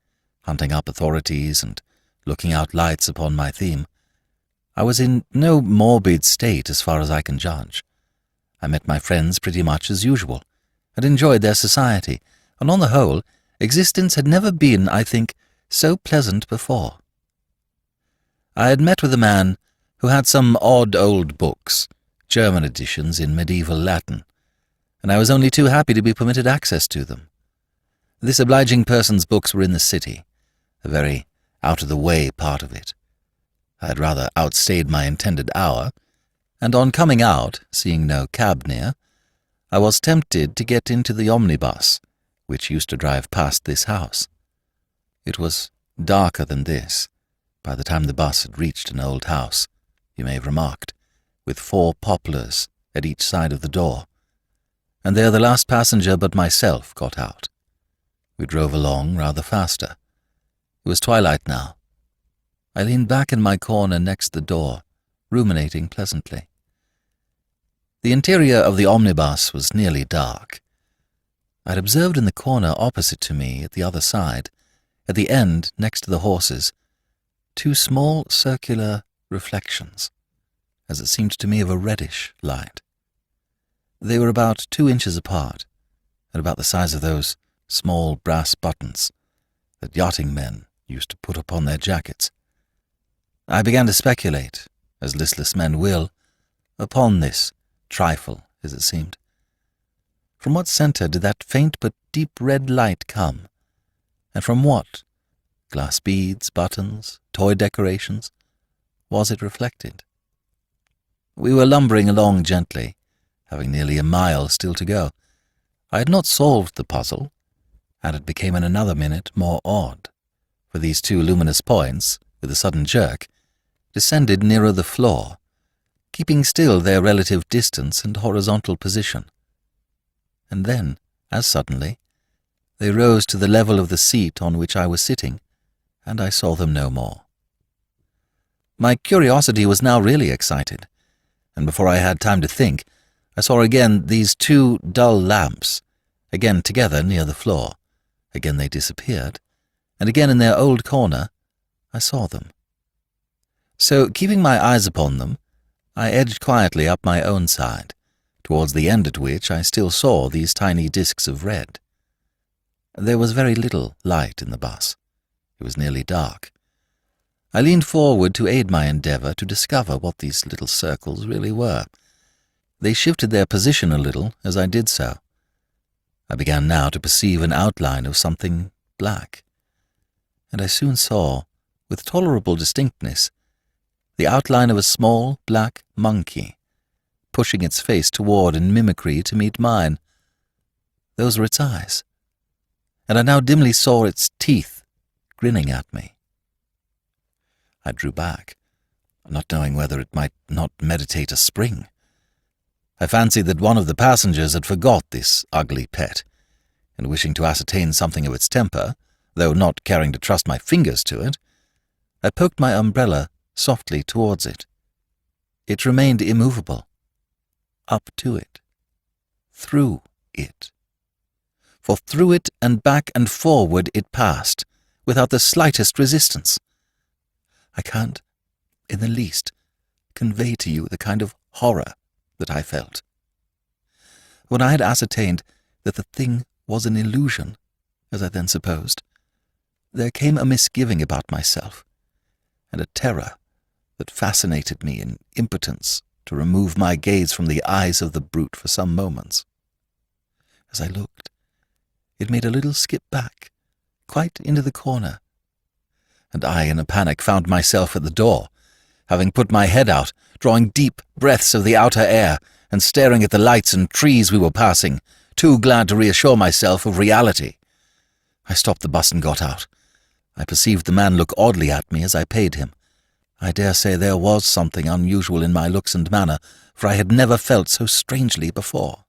hunting up authorities and looking out lights upon my theme, I was in no morbid state as far as I can judge. I met my friends pretty much as usual, and enjoyed their society, and on the whole, existence had never been, I think, so pleasant before. I had met with a man who had some odd old books, German editions in medieval Latin, and I was only too happy to be permitted access to them. This obliging person's books were in the city, a very out-of-the-way part of it. I had rather outstayed my intended hour, and on coming out, seeing no cab near, I was tempted to get into the omnibus, which used to drive past this house. It was darker than this, by the time the bus had reached an old house, you may have remarked, with 4 poplars at each side of the door, and there the last passenger but myself got out. We drove along rather faster. It was twilight now. I leaned back in my corner next the door, ruminating pleasantly. The interior of the omnibus was nearly dark. I had observed in the corner opposite to me at the other side, at the end next to the horses, 2 small circular reflections, as it seemed to me of a reddish light. They were about 2 inches apart, and about the size of those small brass buttons that yachting men used to put upon their jackets. I began to speculate, as listless men will, upon this trifle, as it seemed. From what centre did that faint but deep red light come, and from what, glass beads, buttons, toy decorations, was it reflected? We were lumbering along gently, having nearly a mile still to go. I had not solved the puzzle, and it became in another minute more odd, for these 2 luminous points, with a sudden jerk, descended nearer the floor, keeping still their relative distance and horizontal position. And then, as suddenly, they rose to the level of the seat on which I was sitting, and I saw them no more. My curiosity was now really excited, and before I had time to think, I saw again these 2 dull lamps, again together near the floor. Again they disappeared, and again in their old corner I saw them. So, keeping my eyes upon them, I edged quietly up my own side, towards the end at which I still saw these tiny discs of red. There was very little light in the bus. It was nearly dark. I leaned forward to aid my endeavour to discover what these little circles really were. They shifted their position a little as I did so. I began now to perceive an outline of something black, and I soon saw, with tolerable distinctness, the outline of a small black monkey, pushing its face toward in mimicry to meet mine. Those were its eyes, and I now dimly saw its teeth grinning at me. I drew back, not knowing whether it might not meditate a spring. I fancied that one of the passengers had forgot this ugly pet, and wishing to ascertain something of its temper, though not caring to trust my fingers to it, I poked my umbrella softly towards it. It remained immovable. Up to it. Through it. For through it and back and forward it passed, without the slightest resistance. I can't, in the least, convey to you the kind of horror that I felt. When I had ascertained that the thing was an illusion, as I then supposed, there came a misgiving about myself, and a terror that fascinated me in impotence to remove my gaze from the eyes of the brute for some moments. As I looked, it made a little skip back, quite into the corner, and I, in a panic, found myself at the door, having put my head out, drawing deep breaths of the outer air, and staring at the lights and trees we were passing, too glad to reassure myself of reality. I stopped the bus and got out. I perceived the man look oddly at me as I paid him. I dare say there was something unusual in my looks and manner, for I had never felt so strangely before.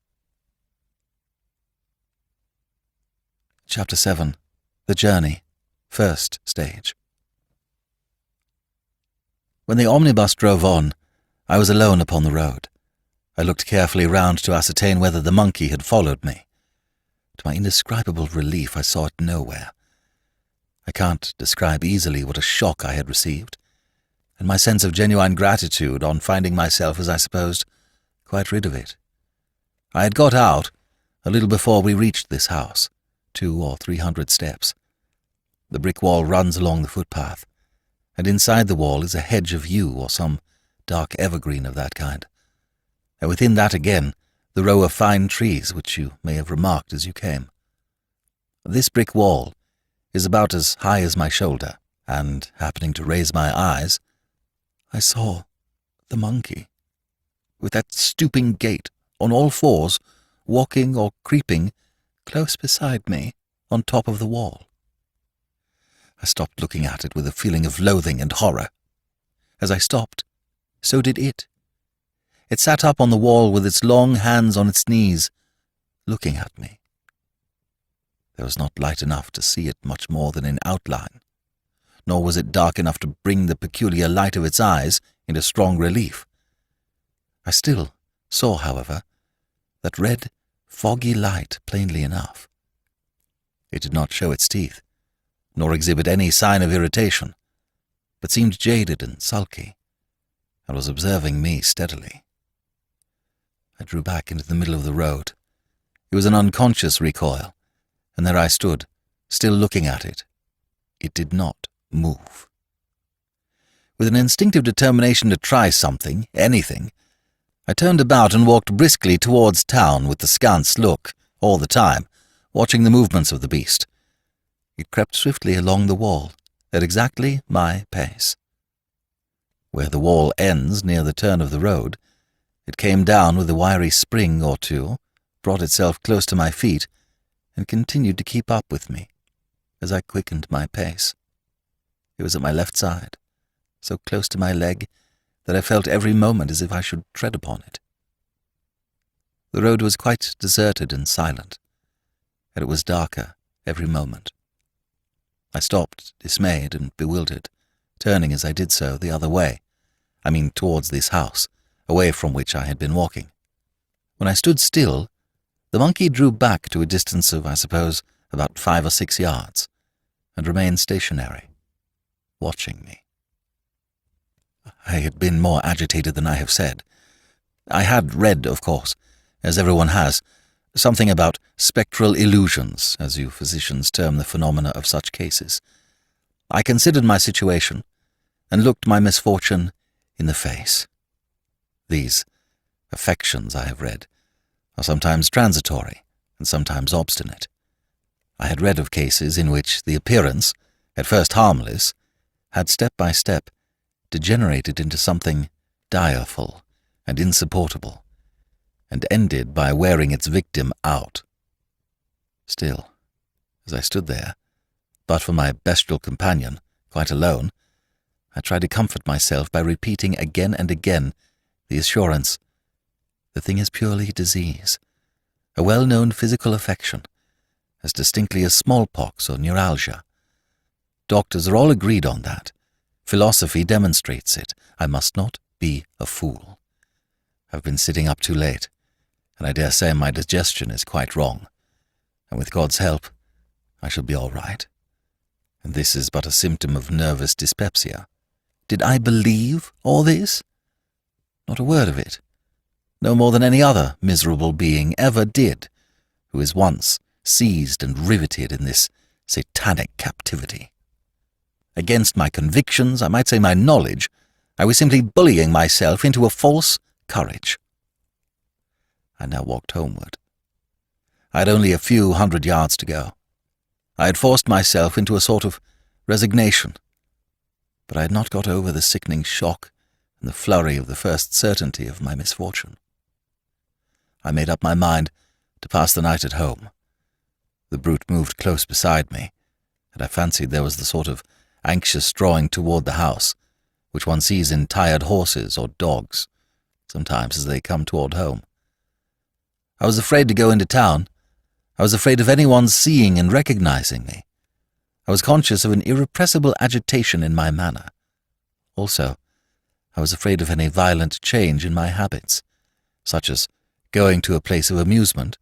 Chapter 7. The Journey. First Stage. When the omnibus drove on, I was alone upon the road. I looked carefully round to ascertain whether the monkey had followed me. To my indescribable relief, I saw it nowhere. I can't describe easily what a shock I had received, and my sense of genuine gratitude on finding myself, as I supposed, quite rid of it. I had got out a little before we reached this house, 200 or 300 steps. The brick wall runs along the footpath, and inside the wall is a hedge of yew or some dark evergreen of that kind, and within that again the row of fine trees which you may have remarked as you came. This brick wall is about as high as my shoulder, and, happening to raise my eyes, I saw the monkey, with that stooping gait, on all fours, walking or creeping close beside me on top of the wall. I stopped looking at it with a feeling of loathing and horror. As I stopped, so did it. It sat up on the wall with its long hands on its knees, looking at me. There was not light enough to see it much more than in outline, nor was it dark enough to bring the peculiar light of its eyes into strong relief. I still saw, however, that red, foggy light plainly enough. It did not show its teeth, nor exhibit any sign of irritation, but seemed jaded and sulky, and was observing me steadily. I drew back into the middle of the road. It was an unconscious recoil, and there I stood, still looking at it. It did not move. With an instinctive determination to try something, anything, I turned about and walked briskly towards town with the scant look, all the time, watching the movements of the beast. It crept swiftly along the wall, at exactly my pace. Where the wall ends near the turn of the road, it came down with a wiry spring or two, brought itself close to my feet, and continued to keep up with me, as I quickened my pace. It was at my left side, so close to my leg that I felt every moment as if I should tread upon it. The road was quite deserted and silent, and it was darker every moment. I stopped, dismayed and bewildered, turning as I did so the other way, towards this house, away from which I had been walking. When I stood still, the monkey drew back to a distance of, I suppose, about 5 or 6 yards, and remained stationary, watching me. I had been more agitated than I have said. I had read, of course, as everyone has, something about spectral illusions, as you physicians term the phenomena of such cases. I considered my situation, and looked my misfortune in the face. These affections, I have read, are sometimes transitory and sometimes obstinate. I had read of cases in which the appearance, at first harmless, had step by step degenerated into something direful and insupportable, and ended by wearing its victim out. Still, as I stood there, but for my bestial companion, quite alone, I tried to comfort myself by repeating again and again the assurance, the thing is purely disease, a well-known physical affection, as distinctly as smallpox or neuralgia. Doctors are all agreed on that. Philosophy demonstrates it. I must not be a fool. I've been sitting up too late, and I dare say my digestion is quite wrong, and with God's help, I shall be all right. And this is but a symptom of nervous dyspepsia. Did I believe all this? Not a word of it. No more than any other miserable being ever did, who is once seized and riveted in this satanic captivity. Against my convictions, I might say my knowledge, I was simply bullying myself into a false courage. I now walked homeward. I had only a few 100 yards to go. I had forced myself into a sort of resignation, but I had not got over the sickening shock and the flurry of the first certainty of my misfortune. I made up my mind to pass the night at home. The brute moved close beside me, and I fancied there was the sort of anxious drawing toward the house, which one sees in tired horses or dogs, sometimes as they come toward home. I was afraid to go into town. I was afraid of anyone seeing and recognizing me. I was conscious of an irrepressible agitation in my manner. Also, I was afraid of any violent change in my habits, such as going to a place of amusement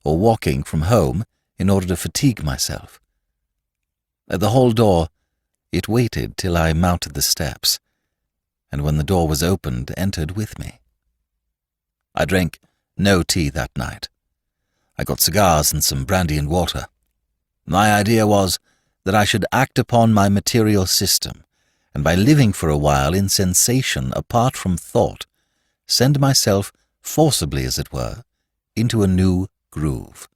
or walking from home in order to fatigue myself. At the hall door, it waited till I mounted the steps, and when the door was opened, entered with me. I drank no tea that night. I got cigars and some brandy and water. My idea was that I should act upon my material system, and by living for a while in sensation apart from thought, send myself, forcibly as it were, into a new groove.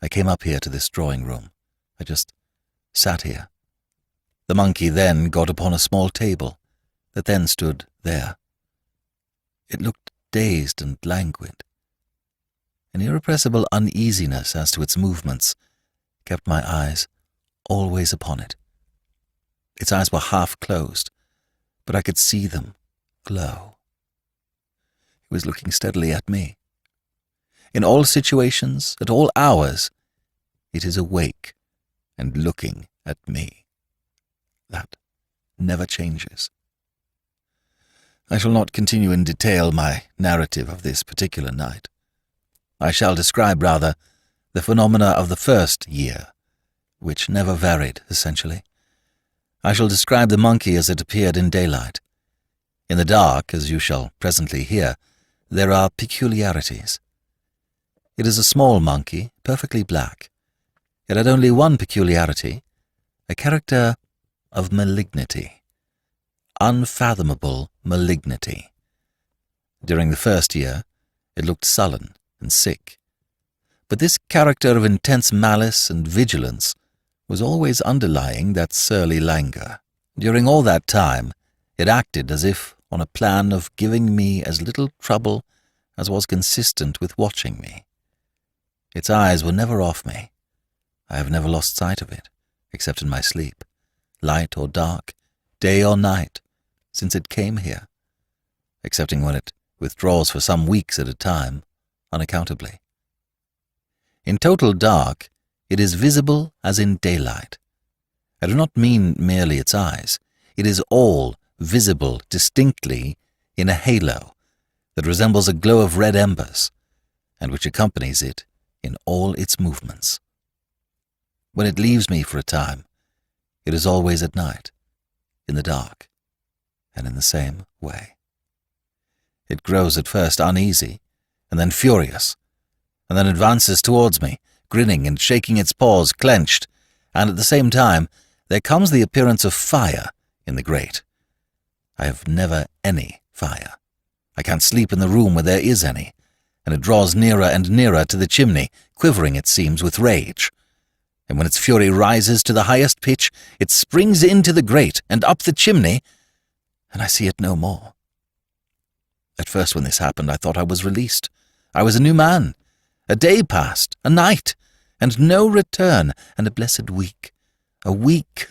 I came up here to this drawing-room. I just sat here. The monkey then got upon a small table that then stood there. It looked dazed and languid. An irrepressible uneasiness as to its movements kept my eyes always upon it. Its eyes were half closed, but I could see them glow. It was looking steadily at me. In all situations, at all hours, it is awake and looking at me. That never changes. I shall not continue in detail my narrative of this particular night. I shall describe, rather, the phenomena of the first year, which never varied, essentially. I shall describe the monkey as it appeared in daylight. In the dark, as you shall presently hear, there are peculiarities. It is a small monkey, perfectly black. It had only one peculiarity, a character of malignity. Unfathomable malignity. During the first year, it looked sullen and sick. But this character of intense malice and vigilance was always underlying that surly languor. During all that time, it acted as if on a plan of giving me as little trouble as was consistent with watching me. Its eyes were never off me. I have never lost sight of it, except in my sleep, light or dark, day or night, since it came here, excepting when it withdraws for some weeks at a time, unaccountably. In total dark, it is visible as in daylight. I do not mean merely its eyes. It is all visible distinctly in a halo that resembles a glow of red embers, and which accompanies it in all its movements. When it leaves me for a time, it is always at night, in the dark, and in the same way. It grows at first uneasy, and then furious, and then advances towards me, grinning and shaking its paws clenched, and at the same time there comes the appearance of fire in the grate. I have never any fire. I can't sleep in the room where there is any, and it draws nearer and nearer to the chimney, quivering, it seems, with rage. And when its fury rises to the highest pitch, it springs into the grate and up the chimney, and I see it no more. At first when this happened, I thought I was released. I was a new man. A day passed, a night, and no return, and a blessed week. A week,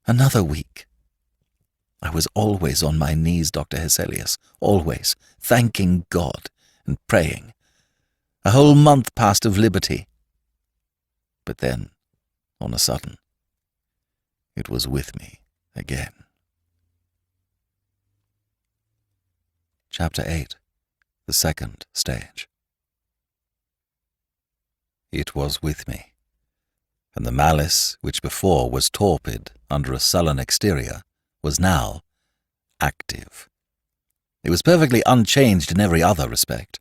another week. I was always on my knees, Dr Hesselius, always, thanking God and praying. A whole month passed of liberty. But then, on a sudden, it was with me again. Chapter 8. The Second Stage. It was with me, and the malice, which before was torpid under a sullen exterior, was now active. It was perfectly unchanged in every other respect.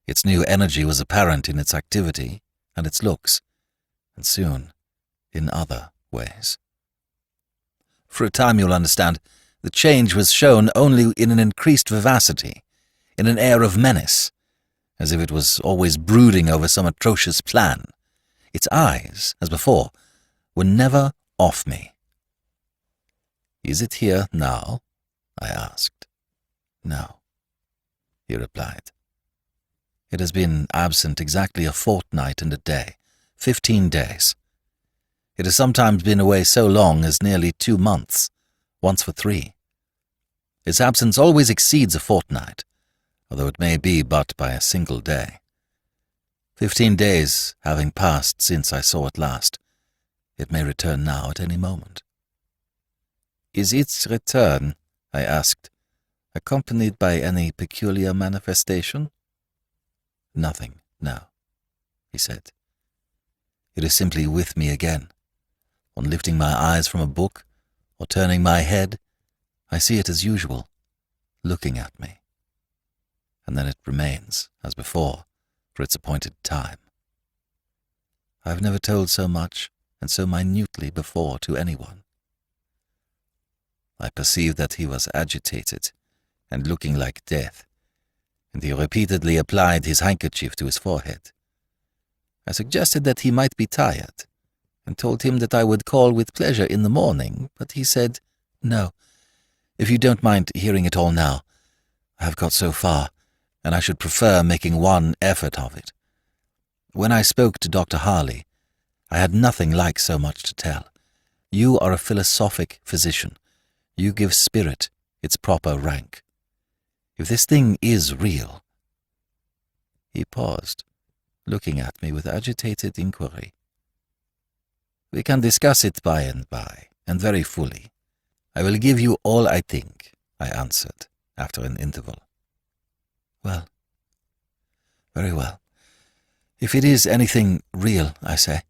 Its new energy was apparent in its activity and its looks, and soon in other ways. For a time, you'll understand, the change was shown only in an increased vivacity, in an air of menace, as if it was always brooding over some atrocious plan. Its eyes, as before, were never off me. "Is it here now?" I asked. "No," he replied. "It has been absent exactly a fortnight and a day, 15 days. It has sometimes been away so long as nearly 2 months, once for 3. Its absence always exceeds a fortnight, although it may be but by a single day. 15 days having passed since I saw it last, it may return now at any moment. "Is its return," I asked, "accompanied by any peculiar manifestation?" "Nothing, no," he said. "It is simply with me again. On lifting my eyes from a book, or turning my head, I see it as usual, looking at me. And then it remains, as before, for its appointed time. I have never told so much and so minutely before to anyone." I perceived that he was agitated and looking like death, and he repeatedly applied his handkerchief to his forehead. I suggested that he might be tired, and told him that I would call with pleasure in the morning, but he said, "No, if you don't mind hearing it all now. I have got so far, and I should prefer making one effort of it. When I spoke to Dr. Harley, I had nothing like so much to tell. You are a philosophic physician. You give spirit its proper rank. If this thing is real—" He paused, looking at me with agitated inquiry. "We can discuss it by and by, and very fully. I will give you all I think," I answered, after an interval. "Well, very well. If it is anything real, I say,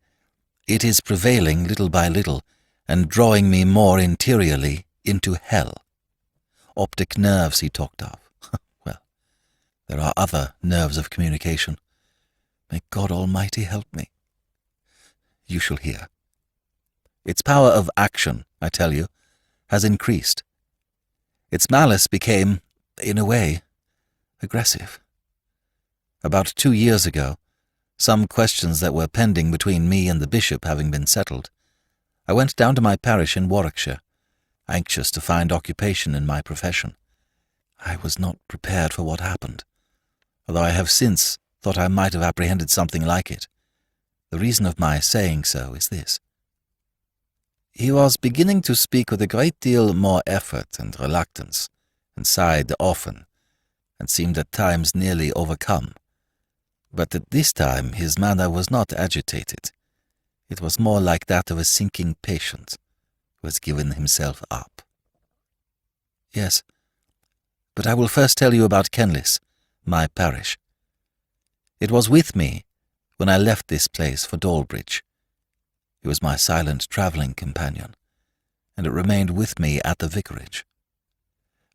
it is prevailing little by little, and drawing me more interiorly into hell. Optic nerves he talked of. Well, there are other nerves of communication. May God Almighty help me. You shall hear. Its power of action, I tell you, has increased. Its malice became, in a way, aggressive. About 2 years ago, some questions that were pending between me and the bishop having been settled, I went down to my parish in Warwickshire, anxious to find occupation in my profession. I was not prepared for what happened, although I have since thought I might have apprehended something like it. The reason of my saying so is this. He was beginning to speak with a great deal more effort and reluctance, and sighed often, and seemed at times nearly overcome. But at this time his manner was not agitated. It was more like that of a sinking patient who has given himself up. "Yes, but I will first tell you about Kenlis, my parish. It was with me when I left this place for Dalbridge. He was my silent travelling companion, and it remained with me at the vicarage.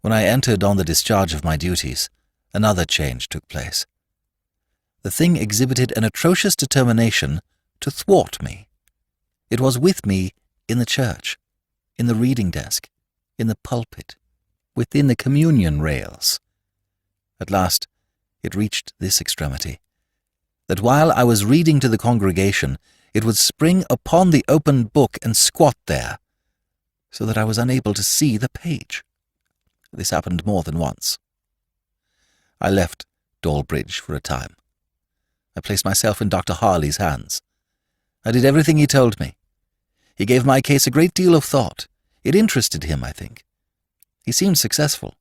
When I entered on the discharge of my duties, another change took place. The thing exhibited an atrocious determination to thwart me. It was with me in the church, in the reading desk, in the pulpit, within the communion rails. At last it reached this extremity, that while I was reading to the congregation, it would spring upon the open book and squat there, so that I was unable to see the page. This happened more than once. I left Dalbridge for a time. I placed myself in Dr. Harley's hands. I did everything he told me. He gave my case a great deal of thought. It interested him, I think. He seemed successful.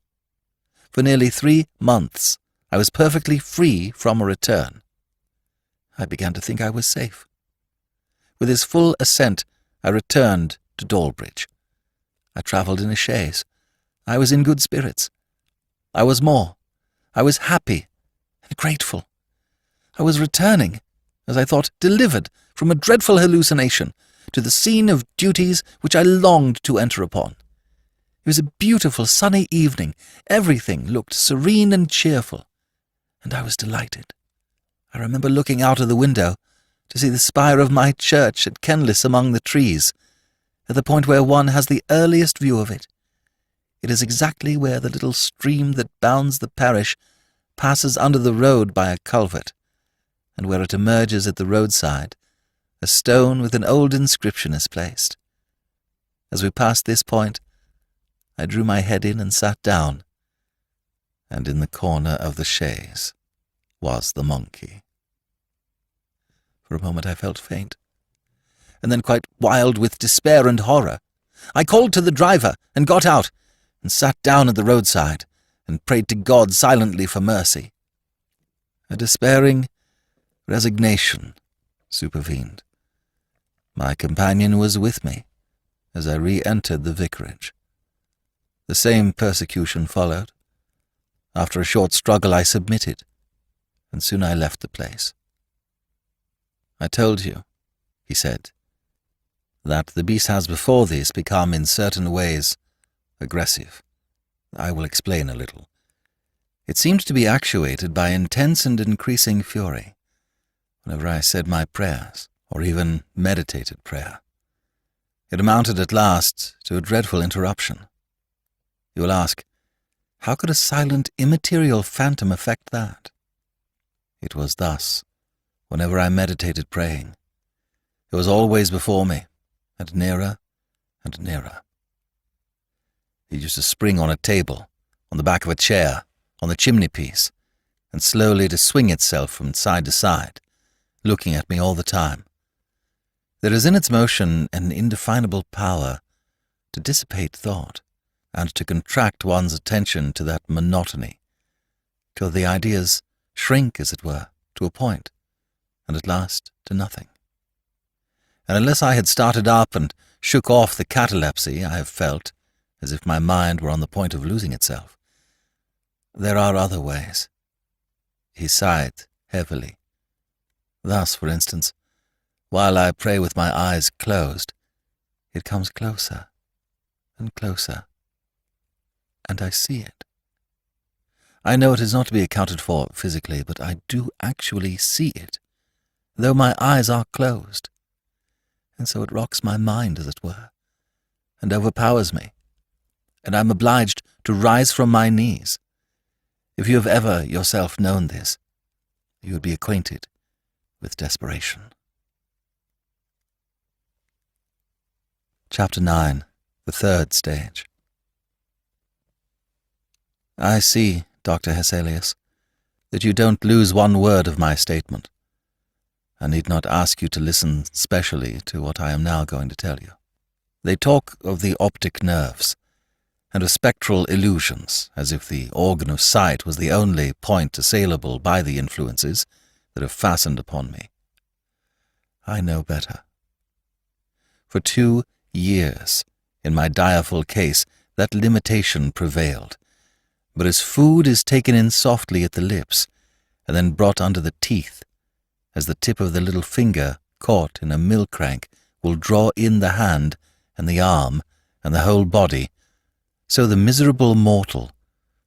For nearly 3 months, I was perfectly free from a return. I began to think I was safe. With his full assent, I returned to Dalbridge. I travelled in a chaise. I was in good spirits. I was happy and grateful. I was returning, as I thought, delivered from a dreadful hallucination, to the scene of duties which I longed to enter upon. It was a beautiful sunny evening. Everything looked serene and cheerful, and I was delighted. I remember looking out of the window to see the spire of my church at Kenlis among the trees, at the point where one has the earliest view of it. It is exactly where the little stream that bounds the parish passes under the road by a culvert, and where it emerges at the roadside, a stone with an old inscription is placed. As we passed this point, I drew my head in and sat down, and in the corner of the chaise was the monkey. For a moment I felt faint, and then quite wild with despair and horror. I called to the driver and got out. and sat down at the roadside and prayed to God silently for mercy. A despairing resignation supervened. My companion was with me as I re-entered the vicarage. The same persecution followed. After a short struggle I submitted, and soon I left the place. "I told you," he said, "that the beast has before this become in certain ways aggressive. I will explain a little. It seemed to be actuated by intense and increasing fury whenever I said my prayers, or even meditated prayer. It amounted at last to a dreadful interruption. You will ask, how could a silent, immaterial phantom affect that? It was thus, whenever I meditated praying. It was always before me, and nearer and nearer. It used to spring on a table, on the back of a chair, on the chimney-piece, and slowly to swing itself from side to side, looking at me all the time. There is in its motion an indefinable power to dissipate thought, and to contract one's attention to that monotony, till the ideas shrink, as it were, to a point, and at last to nothing. And unless I had started up and shook off the catalepsy I have felt, as if my mind were on the point of losing itself, there are other ways. He sighed heavily. Thus, for instance, while I pray with my eyes closed, it comes closer and closer, and I see it. I know it is not to be accounted for physically, but I do actually see it, though my eyes are closed, and so it rocks my mind, as it were, and overpowers me, and I am obliged to rise from my knees. If you have ever yourself known this, you would be acquainted with desperation. Chapter 9. The Third Stage. I see, Dr Hesselius, that you don't lose one word of my statement. I need not ask you to listen specially to what I am now going to tell you. They talk of the optic nerves, and of spectral illusions, as if the organ of sight was the only point assailable by the influences that have fastened upon me. I know better. For 2 years, in my direful case, that limitation prevailed, but as food is taken in softly at the lips, and then brought under the teeth, as the tip of the little finger caught in a mill crank will draw in the hand and the arm and the whole body, so the miserable mortal,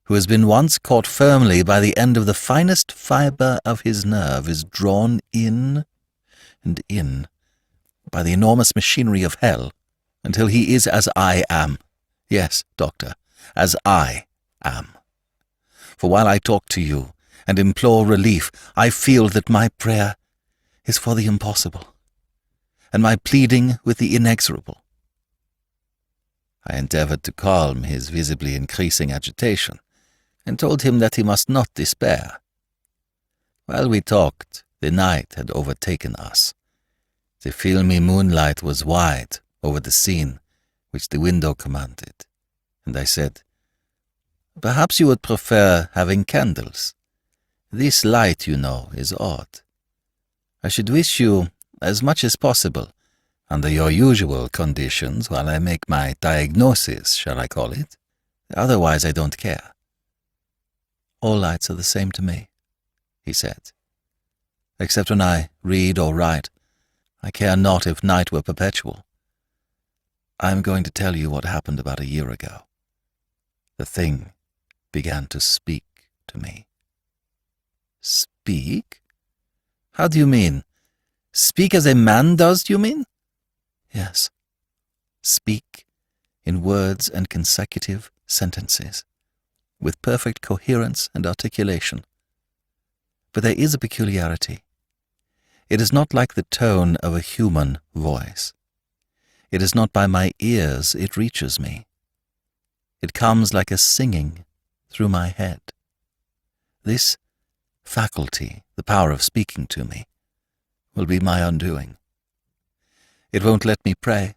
who has been once caught firmly by the end of the finest fibre of his nerve, is drawn in and in by the enormous machinery of hell, until he is as I am. Yes, doctor, as I am. For while I talk to you and implore relief, I feel that my prayer is for the impossible, and my pleading with the inexorable. I endeavoured to calm his visibly increasing agitation, and told him that he must not despair. While we talked, the night had overtaken us. The filmy moonlight was wide over the scene which the window commanded, and I said, "Perhaps you would prefer having candles. This light, you know, is odd. I should wish you, as much as possible, under your usual conditions while I make my diagnosis, shall I call it? Otherwise I don't care." "All lights are the same to me," he said. "Except when I read or write. I care not if night were perpetual. I am going to tell you what happened about a year ago. The thing began to speak to me." "Speak? How do you mean? Speak as a man does, do you mean?" "Yes. Speak in words and consecutive sentences, with perfect coherence and articulation. But there is a peculiarity. It is not like the tone of a human voice. It is not by my ears it reaches me. It comes like a singing through my head. This faculty, the power of speaking to me, will be my undoing. It won't let me pray.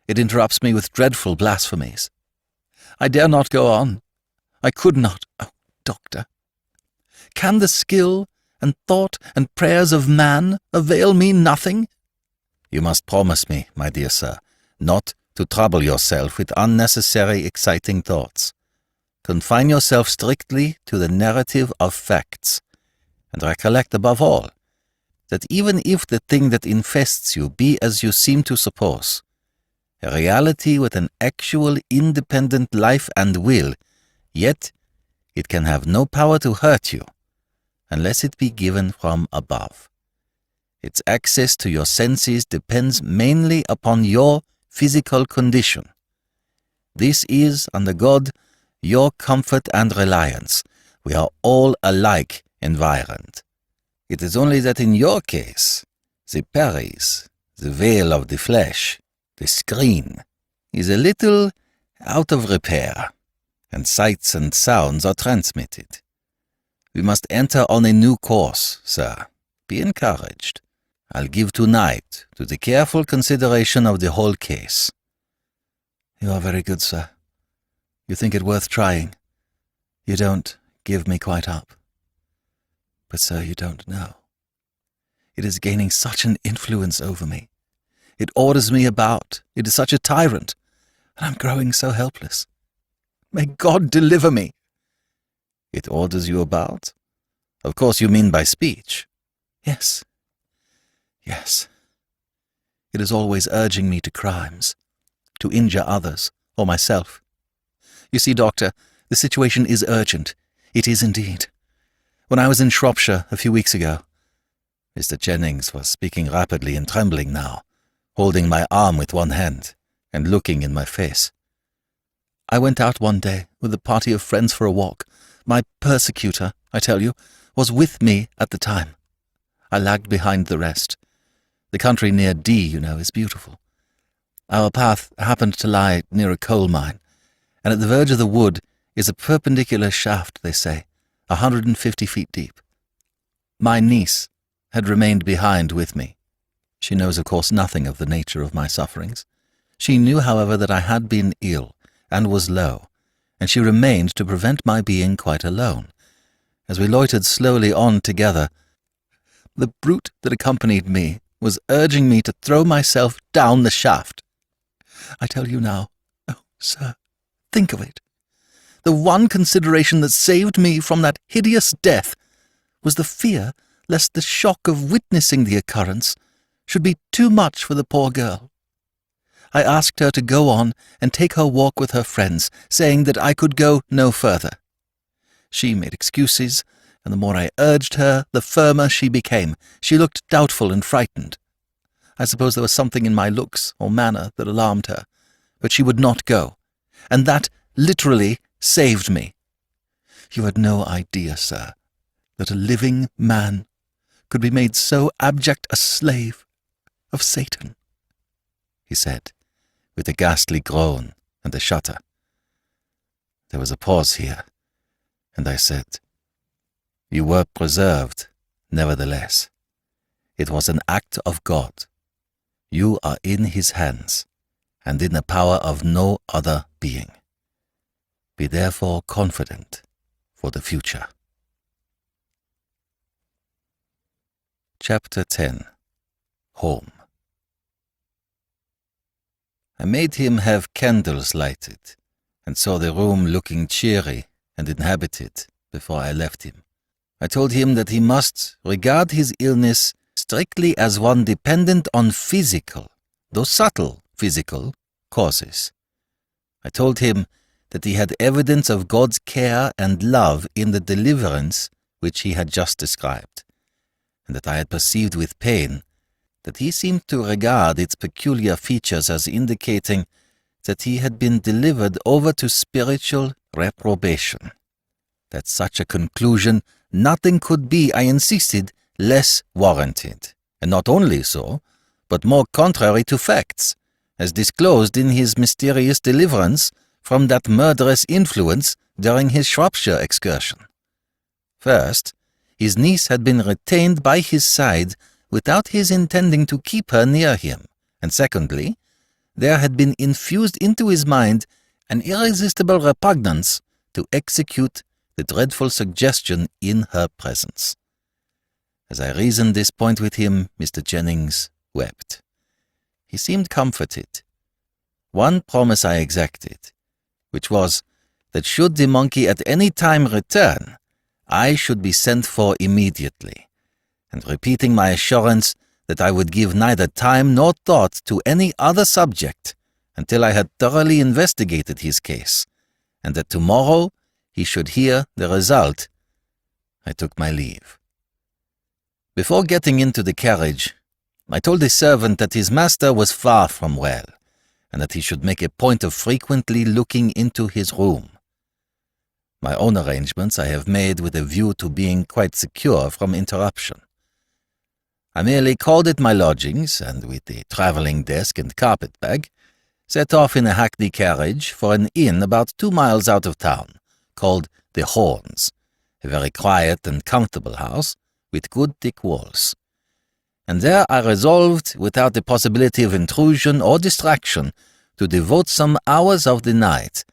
It interrupts me with dreadful blasphemies. I dare not go on. I could not. Oh, doctor, can the skill and thought and prayers of man avail me nothing? You must promise me, my dear sir, not to trouble yourself with unnecessary exciting thoughts. Confine yourself strictly to the narrative of facts, and recollect above all, that even if the thing that infests you be as you seem to suppose, a reality with an actual independent life and will, yet it can have no power to hurt you, unless it be given from above. Its access to your senses depends mainly upon your physical condition. This is, under God, your comfort and reliance. We are all alike environed. It is only that in your case, the Paris, the veil of the flesh, the screen, is a little out of repair, and sights and sounds are transmitted. We must enter on a new course, sir. Be encouraged. I'll give tonight to the careful consideration of the whole case. You are very good, sir. You think it worth trying. You don't give me quite up. But, sir, you don't know. It is gaining such an influence over me. It orders me about. It is such a tyrant, and I'm growing so helpless. May God deliver me. It orders you about? Of course you mean by speech. Yes. Yes. It is always urging me to crimes, to injure others, or myself. You see, doctor, the situation is urgent. It is indeed. When I was in Shropshire a few weeks ago, Mr Jennings was speaking rapidly and trembling now, holding my arm with one hand and looking in my face. I went out one day with a party of friends for a walk. My persecutor, I tell you, was with me at the time. I lagged behind the rest. The country near D, you know, is beautiful. Our path happened to lie near a coal mine, and at the verge of the wood is a perpendicular shaft, they say, 150 feet deep. My niece had remained behind with me. She knows, of course, nothing of the nature of my sufferings. She knew, however, that I had been ill and was low, and she remained to prevent my being quite alone. As we loitered slowly on together, the brute that accompanied me was urging me to throw myself down the shaft. I tell you now, oh, sir, think of it. The one consideration that saved me from that hideous death was the fear lest the shock of witnessing the occurrence should be too much for the poor girl. I asked her to go on and take her walk with her friends, saying that I could go no further. She made excuses, and the more I urged her, the firmer she became. She looked doubtful and frightened. I suppose there was something in my looks or manner that alarmed her, but she would not go, and that literally saved me. You had no idea, sir, that a living man could be made so abject a slave of Satan, he said, with a ghastly groan and a shudder. There was a pause here, and I said, You were preserved, nevertheless. It was an act of God. You are in his hands, and in the power of no other being. Be therefore confident for the future. Chapter 10. Home. I made him have candles lighted, and saw the room looking cheery and inhabited before I left him. I told him that he must regard his illness strictly as one dependent on physical, though subtle physical, causes. I told him that he had evidence of God's care and love in the deliverance which he had just described, and that I had perceived with pain that he seemed to regard its peculiar features as indicating that he had been delivered over to spiritual reprobation. That such a conclusion nothing could be, I insisted, less warranted, and not only so, but more contrary to facts, as disclosed in his mysterious deliverance from that murderous influence during his Shropshire excursion. First, his niece had been retained by his side without his intending to keep her near him, and secondly, there had been infused into his mind an irresistible repugnance to execute the dreadful suggestion in her presence. As I reasoned this point with him, Mr. Jennings wept. He seemed comforted. One promise I exacted, which was that should the monkey at any time return, I should be sent for immediately, and repeating my assurance that I would give neither time nor thought to any other subject until I had thoroughly investigated his case, and that tomorrow he should hear the result, I took my leave. Before getting into the carriage, I told the servant that his master was far from well, and that he should make a point of frequently looking into his room. My own arrangements I have made with a view to being quite secure from interruption. I merely called at my lodgings, and with the travelling desk and carpet-bag, set off in a hackney carriage for an inn about 2 miles out of town, called the Horns, a very quiet and comfortable house, with good thick walls. And there I resolved, without the possibility of intrusion or distraction, to devote some hours of the night,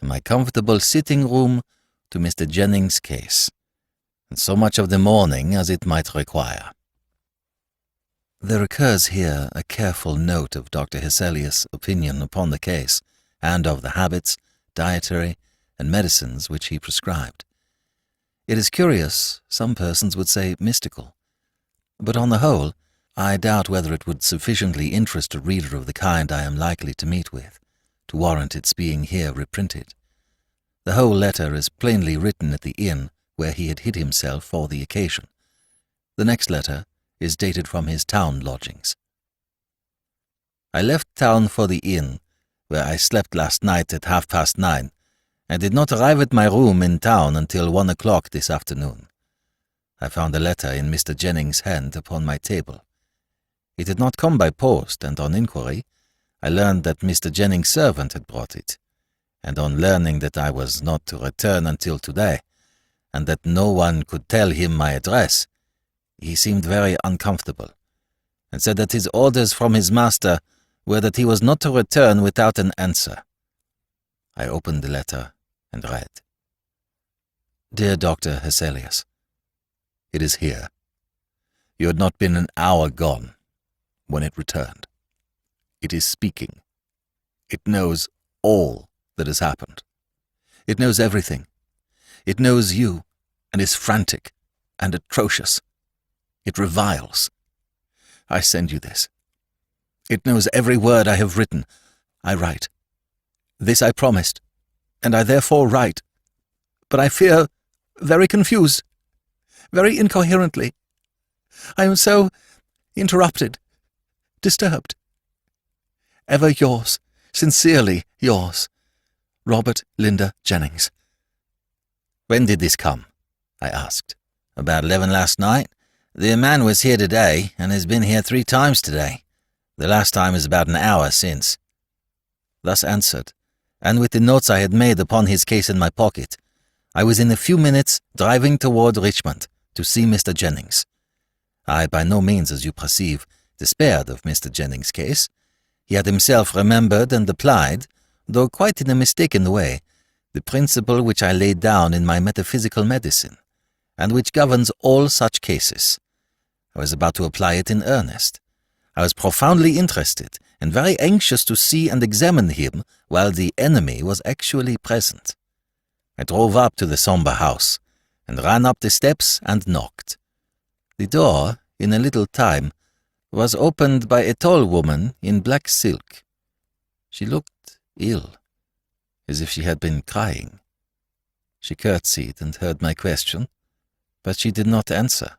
in my comfortable sitting-room, to Mr. Jennings' case, and so much of the morning as it might require. There occurs here a careful note of Dr. Hesselius' opinion upon the case, and of the habits, dietary, and medicines which he prescribed. It is curious, some persons would say mystical, but on the whole, I doubt whether it would sufficiently interest a reader of the kind I am likely to meet with, to warrant its being here reprinted. The whole letter is plainly written at the inn where he had hid himself for the occasion. The next letter is dated from his town lodgings. I left town for the inn, where I slept last night at 9:30, and did not arrive at my room in town until 1 o'clock this afternoon. I found a letter in Mr. Jennings' hand upon my table. It had not come by post, and on inquiry, I learned that Mr. Jennings' servant had brought it, and on learning that I was not to return until today, and that no one could tell him my address, he seemed very uncomfortable, and said that his orders from his master were that he was not to return without an answer. I opened the letter and read. Dear Dr. Hesselius, it is here. You had not been an hour gone when it returned. It is speaking. It knows all that has happened. It knows everything. It knows you, and is frantic and atrocious. It reviles. I send you this. It knows every word I have written. I write. This I promised, and I therefore write. But I fear very confused, very incoherently. I am so interrupted, disturbed. Ever yours, sincerely yours, Robert Linda Jennings. When did this come? I asked. About 11 last night. The man was here today, and has been here 3 times today. The last time is about an hour since. Thus answered, and with the notes I had made upon his case in my pocket, I was in a few minutes driving toward Richmond to see Mr. Jennings. I by no means, as you perceive, despaired of Mr. Jennings' case. He had himself remembered and applied, though quite in a mistaken way, the principle which I laid down in my metaphysical medicine, and which governs all such cases. I was about to apply it in earnest. I was profoundly interested, and very anxious to see and examine him while the enemy was actually present. I drove up to the sombre house, and ran up the steps and knocked. The door, in a little time, was opened by a tall woman in black silk. She looked ill, as if she had been crying. She curtsied and heard my question, but she did not answer.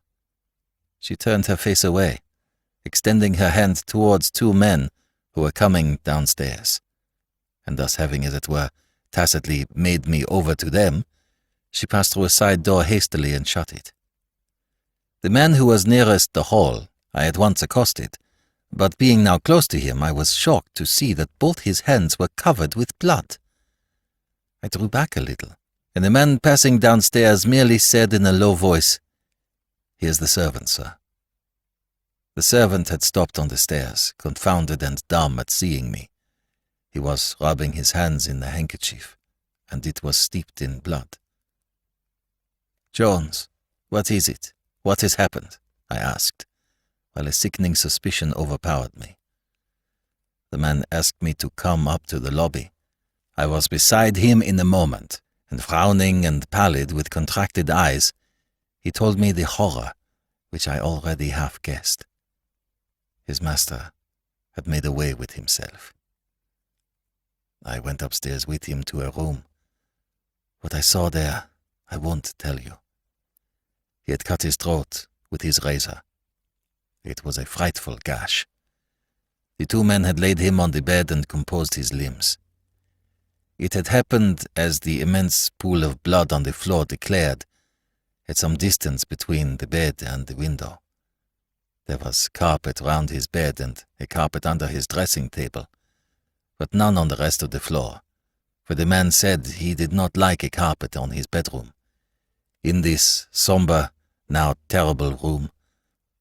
She turned her face away, extending her hand towards 2 men who were coming downstairs, and thus having, as it were, tacitly made me over to them, she passed through a side door hastily and shut it. The man who was nearest the hall I at once accosted, but being now close to him, I was shocked to see that both his hands were covered with blood. I drew back a little, and the man passing downstairs merely said in a low voice, "Here's the servant, sir." The servant had stopped on the stairs, confounded and dumb at seeing me. He was rubbing his hands in the handkerchief, and it was steeped in blood. "Jones, what is it? What has happened?" I asked, while a sickening suspicion overpowered me. The man asked me to come up to the lobby. I was beside him in a moment, and frowning and pallid with contracted eyes, he told me the horror which I already half guessed. His master had made away with himself. I went upstairs with him to a room. What I saw there, I won't tell you. He had cut his throat with his razor. It was a frightful gash. The two men had laid him on the bed and composed his limbs. It had happened, as the immense pool of blood on the floor declared, at some distance between the bed and the window. There was carpet round his bed and a carpet under his dressing table, but none on the rest of the floor, for the man said he did not like a carpet on his bedroom. In this sombre, now terrible room,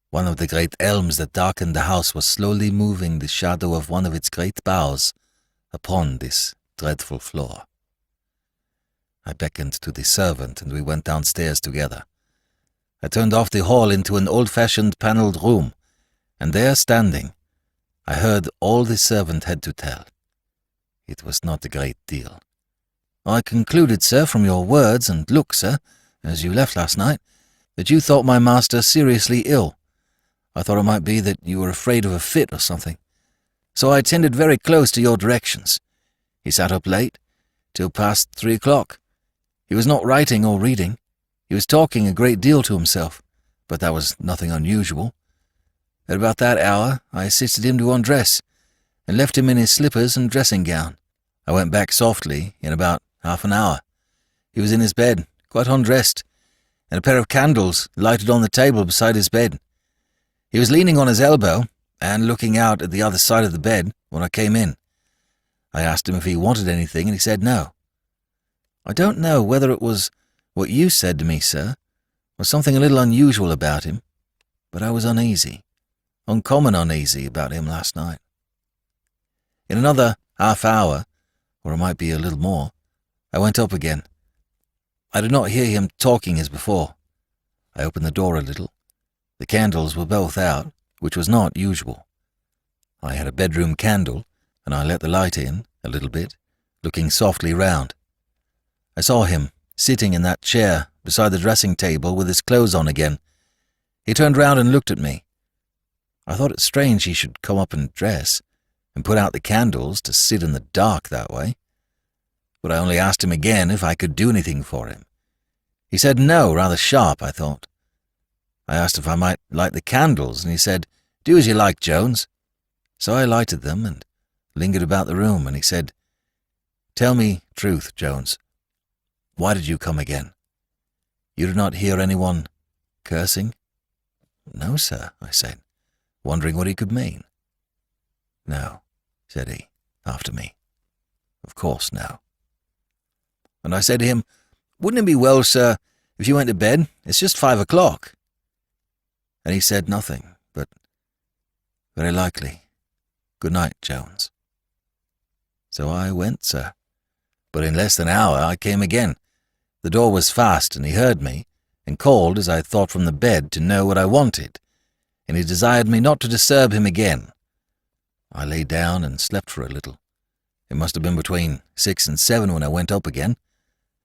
one of the great elms that darkened the house was slowly moving the shadow of one of its great boughs upon this dreadful floor. I beckoned to the servant, and we went downstairs together. I turned off the hall into an old-fashioned panelled room, and there standing, I heard all the servant had to tell. It was not a great deal. "I concluded, sir, from your words and look, sir, as you left last night, that you thought my master seriously ill. I thought it might be that you were afraid of a fit or something. So I attended very close to your directions. He sat up late, till past 3 o'clock. He was not writing or reading. He was talking a great deal to himself, but that was nothing unusual. At about that hour, I assisted him to undress, and left him in his slippers and dressing gown. I went back softly in about half an hour. He was in his bed, quite undressed, and a pair of candles lighted on the table beside his bed. He was leaning on his elbow and looking out at the other side of the bed when I came in. I asked him if he wanted anything, and he said no. I don't know whether it was what you said to me, sir, or something a little unusual about him, but I was uneasy, uncommon uneasy about him last night. In another half hour, or it might be a little more, I went up again. I did not hear him talking as before. I opened the door a little. The candles were both out, which was not usual. I had a bedroom candle, and I let the light in a little bit, looking softly round. I saw him sitting in that chair beside the dressing table with his clothes on again. He turned round and looked at me. I thought it strange he should come up and dress, and put out the candles to sit in the dark that way. But I only asked him again if I could do anything for him. He said no, rather sharp, I thought. I asked if I might light the candles, and he said, "Do as you like, Jones." So I lighted them and lingered about the room, and he said, "Tell me truth, Jones. Why did you come again? You did not hear anyone cursing?" "No, sir," I said, wondering what he could mean. "No," said he, after me. "Of course, no." And I said to him, "Wouldn't it be well, sir, if you went to bed? It's just 5 o'clock. And he said nothing, but, "Very likely. Good night, Jones." So I went, sir. But in less than an hour I came again. The door was fast, and he heard me, and called, as I thought, from the bed to know what I wanted, and he desired me not to disturb him again. I lay down and slept for a little. It must have been between 6 and 7 when I went up again.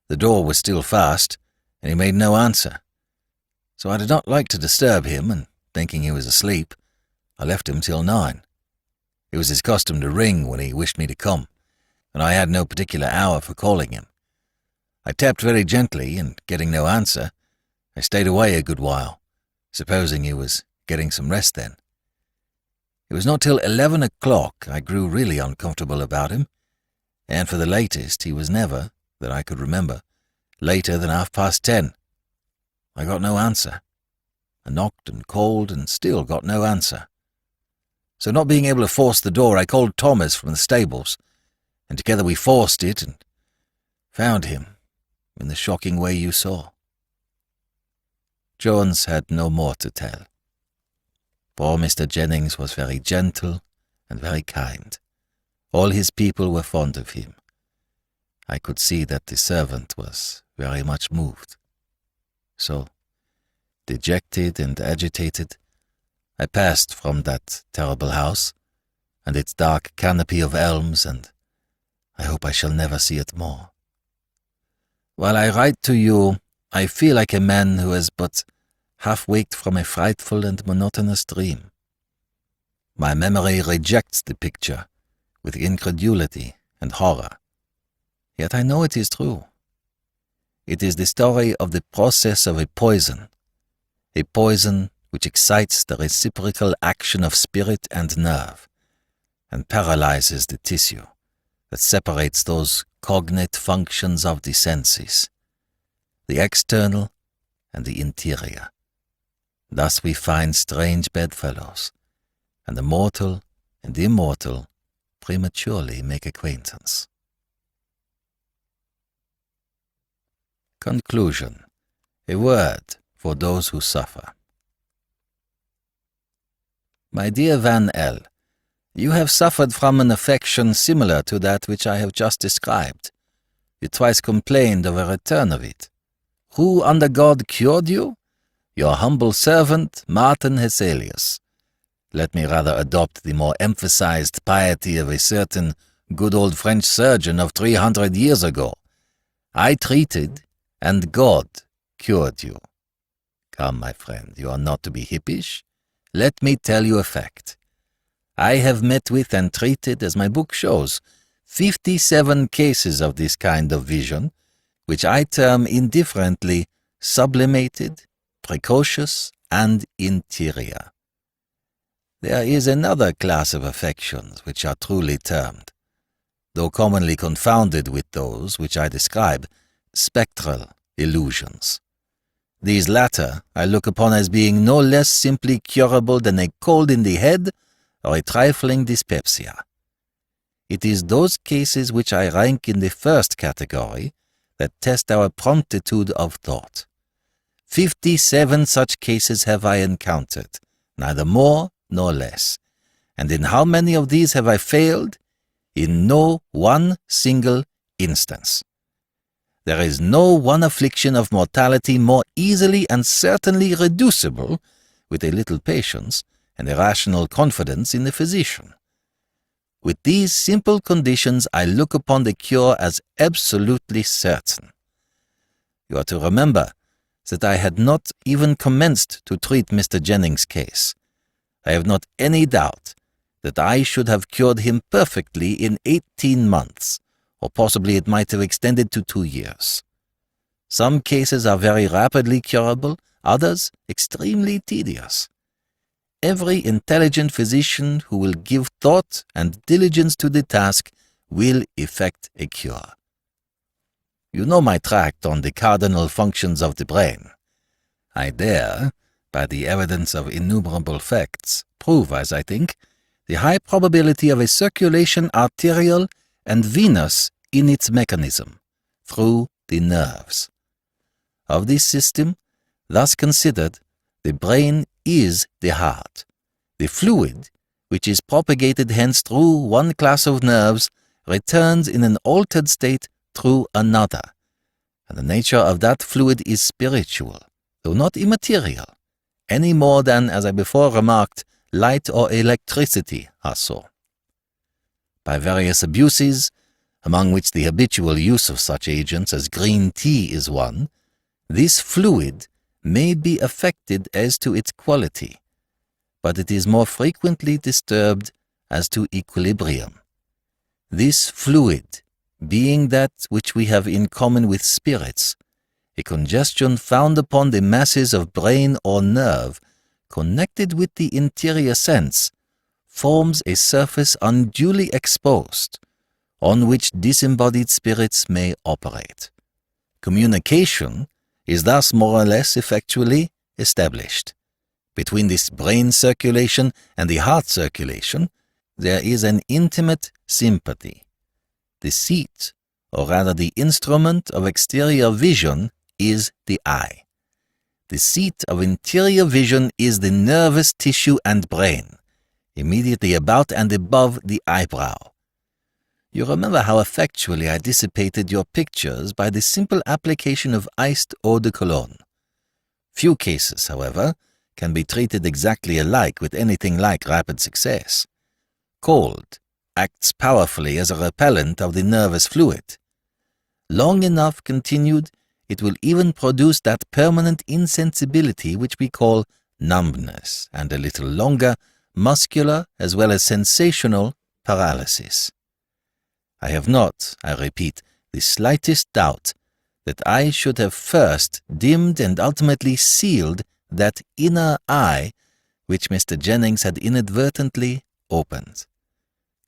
The door was still fast, and he made no answer. So I did not like to disturb him, and thinking he was asleep, I left him till 9. It was his custom to ring when he wished me to come, and I had no particular hour for calling him. I tapped very gently, and getting no answer, I stayed away a good while, supposing he was getting some rest then. It was not till 11 o'clock I grew really uncomfortable about him, and for the latest he was never, that I could remember, later than 10:30. I got no answer. I knocked and called and still got no answer. So not being able to force the door, I called Thomas from the stables, and together we forced it and found him in the shocking way you saw. Jones had no more to tell. Poor Mr. Jennings was very gentle and very kind, All his people were fond of him. I could see that the servant was very much moved. So, dejected and agitated, I passed from that terrible house and its dark canopy of elms, and I hope I shall never see it more. While I write to you, I feel like a man who has but half waked from a frightful and monotonous dream. My memory rejects the picture with incredulity and horror, yet I know it is true. It is the story of the process of a poison which excites the reciprocal action of spirit and nerve, and paralyzes the tissue that separates those cognate functions of the senses, the external and the interior. Thus we find strange bedfellows, and the mortal and immortal prematurely make acquaintance. Conclusion. A word for those who suffer. My dear Van L., you have suffered from an affection similar to that which I have just described. You twice complained of a return of it. Who under God cured you? Your humble servant, Dr Hesselius. Let me rather adopt the more emphasized piety of a certain good old French surgeon of 300 years ago. I treated, and God cured you. Come, my friend, you are not to be hippish. Let me tell you a fact. I have met with and treated, as my book shows, 57 cases of this kind of vision, which I term indifferently sublimated, precocious, and interior. There is another class of affections which are truly termed, though commonly confounded with those which I describe, spectral illusions. These latter I look upon as being no less simply curable than a cold in the head or a trifling dyspepsia. It is those cases which I rank in the first category that test our promptitude of thought. 57 such cases have I encountered, neither more nor less. And in how many of these have I failed? In no one single instance. There is no one affliction of mortality more easily and certainly reducible, with a little patience and a rational confidence in the physician. With these simple conditions I look upon the cure as absolutely certain. You are to remember that I had not even commenced to treat Mr. Jennings' case. I have not any doubt that I should have cured him perfectly in 18 months, or possibly it might have extended to 2 years. Some cases are very rapidly curable, others extremely tedious. Every intelligent physician who will give thought and diligence to the task will effect a cure. You know my tract on the cardinal functions of the brain. I dare, by the evidence of innumerable facts, prove, as I think, the high probability of a circulation arterial and venous in its mechanism, through the nerves. Of this system, thus considered, the brain is the heart. The fluid, which is propagated hence through one class of nerves, returns in an altered state through another, and the nature of that fluid is spiritual, though not immaterial, any more than, as I before remarked, light or electricity are so. By various abuses, among which the habitual use of such agents as green tea is one, this fluid may be affected as to its quality, but it is more frequently disturbed as to equilibrium. This fluid, being that which we have in common with spirits, a congestion found upon the masses of brain or nerve connected with the interior sense, forms a surface unduly exposed, on which disembodied spirits may operate. Communication is thus more or less effectually established. Between this brain circulation and the heart circulation, there is an intimate sympathy. The seat, or rather the instrument of exterior vision, is the eye. The seat of interior vision is the nervous tissue and brain, immediately about and above the eyebrow. You remember how effectually I dissipated your pictures by the simple application of iced eau de cologne. Few cases, however, can be treated exactly alike with anything like rapid success. Cold acts powerfully as a repellent of the nervous fluid. Long enough continued, it will even produce that permanent insensibility which we call numbness, and a little longer, muscular as well as sensational paralysis. I have not, I repeat, the slightest doubt that I should have first dimmed and ultimately sealed that inner eye which Mr. Jennings had inadvertently opened.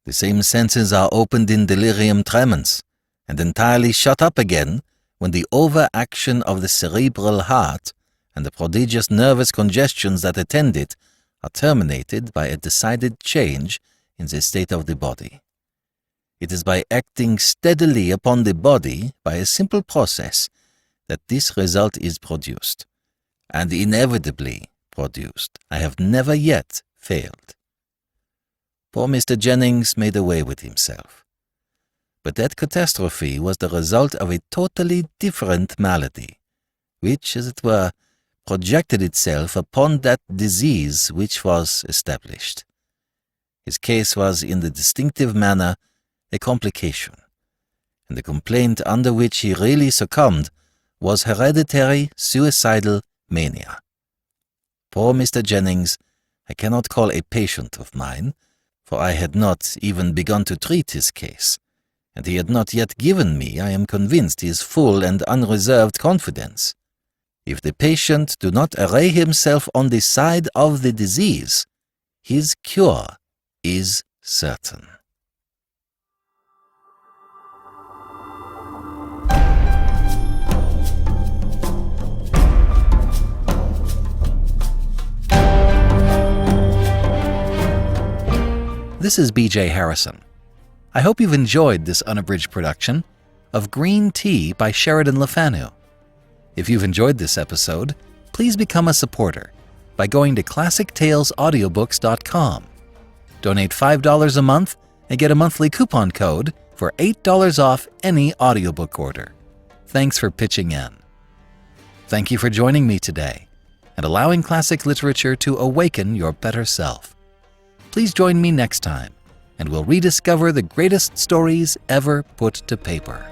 The same senses are opened in delirium tremens, and entirely shut up again when the overaction of the cerebral heart and the prodigious nervous congestions that attend it are terminated by a decided change in the state of the body. It is by acting steadily upon the body by a simple process that this result is produced, and inevitably produced. I have never yet failed. Poor Mr. Jennings made away with himself. But that catastrophe was the result of a totally different malady, which, as it were, projected itself upon that disease which was established. His case was, in the distinctive manner, a complication, and the complaint under which he really succumbed was hereditary suicidal mania. Poor Mr. Jennings I cannot call a patient of mine, for I had not even begun to treat his case, and he had not yet given me, I am convinced, his full and unreserved confidence. If the patient do not array himself on the side of the disease, his cure is certain. This is B.J. Harrison. I hope you've enjoyed this unabridged production of Green Tea by Sheridan LeFanu. If you've enjoyed this episode, please become a supporter by going to ClassicTalesAudiobooks.com. Donate $5 a month and get a monthly coupon code for $8 off any audiobook order. Thanks for pitching in. Thank you for joining me today and allowing classic literature to awaken your better self. Please join me next time, and we'll rediscover the greatest stories ever put to paper.